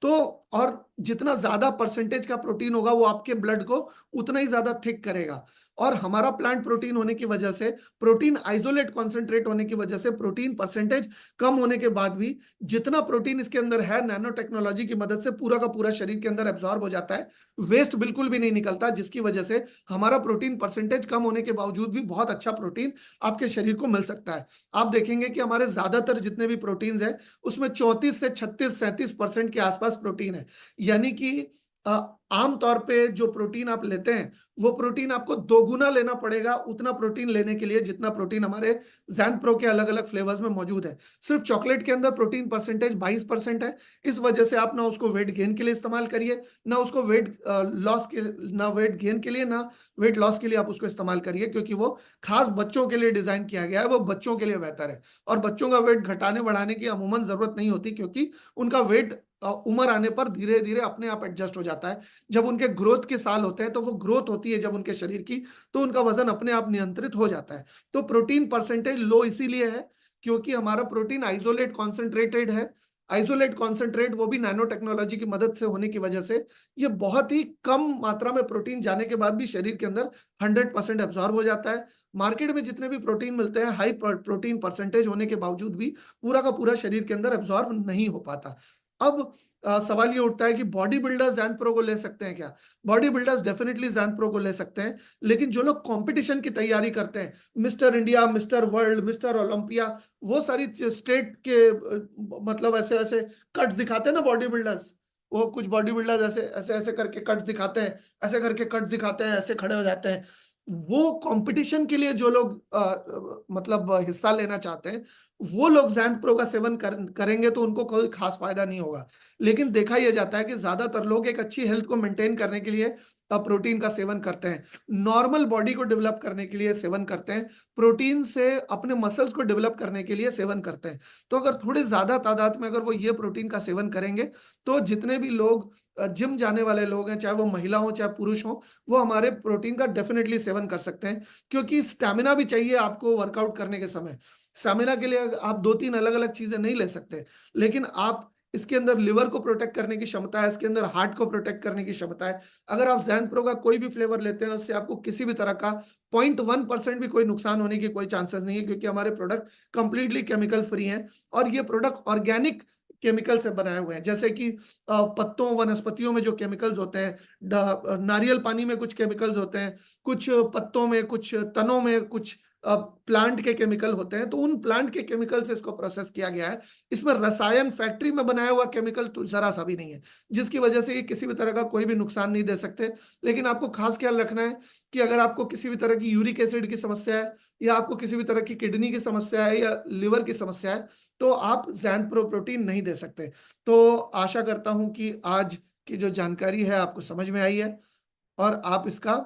तो और जितना ज्यादा परसेंटेज का प्रोटीन होगा वो आपके ब्लड को उतना ही ज्यादा थिक करेगा। और हमारा प्लांट प्रोटीन होने की वजह से, प्रोटीन आइसोलेट कॉन्सेंट्रेट होने की वजह से, प्रोटीन परसेंटेज कम होने के बाद भी जितना प्रोटीन इसके अंदर है नैनो टेक्नोलॉजी की मदद से पूरा का पूरा शरीर के अंदर एब्जॉर्ब हो जाता है, वेस्ट बिल्कुल भी नहीं निकलता, जिसकी वजह से हमारा प्रोटीन परसेंटेज कम होने के बावजूद भी बहुत अच्छा प्रोटीन आपके शरीर को मिल सकता है। आप देखेंगे कि हमारे ज्यादातर जितने भी प्रोटीन्स हैं उसमें 34 से 36, 37% के आसपास प्रोटीन है। यानी कि आमतौर पे जो प्रोटीन आप लेते हैं वो प्रोटीन आपको दोगुना लेना पड़ेगा उतना प्रोटीन लेने के लिए जितना प्रोटीन हमारे जैन प्रो के अलग अलग फ्लेवर्स में मौजूद है। सिर्फ चॉकलेट के अंदर प्रोटीन परसेंटेज 22% है। इस वजह से आप ना उसको वेट गेन के लिए इस्तेमाल करिए, ना उसको वेट लॉस के, ना वेट गेन के लिए, ना वेट लॉस के लिए आप उसको इस्तेमाल करिए, क्योंकि वो खास बच्चों के लिए डिजाइन किया गया है, वो बच्चों के लिए बेहतर है। और बच्चों का वेट घटाने बढ़ाने की अमूमन जरूरत नहीं होती, क्योंकि उनका वेट उम्र आने पर धीरे धीरे अपने आप एडजस्ट हो जाता है। जब उनके ग्रोथ के साल होते हैं तो वो ग्रोथ होती है जब उनके शरीर की, तो उनका वजन अपने आप नियंत्रित हो जाता है। तो प्रोटीन परसेंटेज लो इसीलिए है क्योंकि हमारा प्रोटीन आइसोलेट कॉन्सेंट्रेटेड है। आइसोलेट कॉन्सेंट्रेट वो भी नैनो टेक्नोलॉजी की मदद से होने की वजह से ये बहुत ही कम मात्रा में प्रोटीन जाने के बाद भी शरीर के अंदर 100% एब्जॉर्ब हो जाता है। मार्केट में जितने भी प्रोटीन मिलते हैं हाई प्रोटीन परसेंटेज होने के बावजूद भी पूरा का पूरा शरीर के अंदर एब्जॉर्ब नहीं हो पाता। अब सवाल ये उठता है कि बॉडी बिल्डर्स जैन प्रो को ले सकते हैं क्या? Body builders definitely Jain pro को ले सकते हैं, लेकिन जो लोग कंपटीशन की तैयारी करते हैं, mister India, mister world, mister Olympia, वो सारी स्टेट के मतलब ऐसे ऐसे कट्स दिखाते हैं ना बॉडी बिल्डर्स। वो कुछ बॉडी बिल्डर्स ऐसे ऐसे ऐसे करके कट्स दिखाते हैं, ऐसे करके कट्स दिखाते हैं, ऐसे खड़े हो जाते हैं। वो कंपटीशन के लिए जो लोग मतलब हिस्सा लेना चाहते हैं, वो लोग जैन प्रो का सेवन करेंगे तो उनको कोई खास फायदा नहीं होगा। लेकिन देखा यह जाता है कि ज्यादातर लोग एक अच्छी हेल्थ को मेंटेन करने के लिए प्रोटीन का सेवन करते हैं, नॉर्मल बॉडी को डेवलप करने के लिए सेवन करते हैं, प्रोटीन से अपने मसल्स को डेवलप करने के लिए सेवन करते हैं। तो अगर थोड़े ज्यादा तादाद में अगर वो ये प्रोटीन का सेवन करेंगे तो जितने भी लोग जिम जाने वाले लोग हैं, चाहे वो महिला हो चाहे पुरुष हो, वो हमारे प्रोटीन का डेफिनेटली सेवन कर सकते हैं। क्योंकि स्टैमिना भी चाहिए आपको वर्कआउट करने के समय। स्टैमिना के लिए आप दो तीन अलग अलग चीजें नहीं ले सकते, लेकिन आप इसके अंदर लिवर को प्रोटेक्ट करने की क्षमता है, इसके अंदर हार्ट को प्रोटेक्ट करने की क्षमता है। अगर आप जैन प्रो का कोई भी फ्लेवर लेते हैं उससे आपको किसी भी तरह का 0.1% भी कोई नुकसान होने की कोई चांसेस नहीं है, क्योंकि हमारे प्रोडक्ट कंप्लीटली केमिकल फ्री हैं। और ये प्रोडक्ट ऑर्गेनिक केमिकल से बनाए हुए हैं, जैसे कि पत्तों वनस्पतियों में जो केमिकल्स होते हैं, नारियल पानी में कुछ केमिकल्स होते हैं, कुछ पत्तों में, कुछ तनों में, कुछ प्लांट के केमिकल होते हैं, तो उन प्लांट के केमिकल से इसको प्रोसेस किया गया है। इसमें रसायन फैक्ट्री में बनाया हुआ केमिकल तो जरा सा भी नहीं है, जिसकी वजह से ये किसी भी तरह का कोई भी नुकसान नहीं दे सकते। लेकिन आपको खास ख्याल रखना है कि अगर आपको किसी भी तरह की यूरिक एसिड की समस्या है, या आपको किसी भी तरह की किडनी की समस्या है, या लिवर की समस्या है, तो आप जैन प्रो प्रोटीन नहीं दे सकते। तो आशा करता हूं कि आज की जो जानकारी है आपको समझ में आई है और आप इसका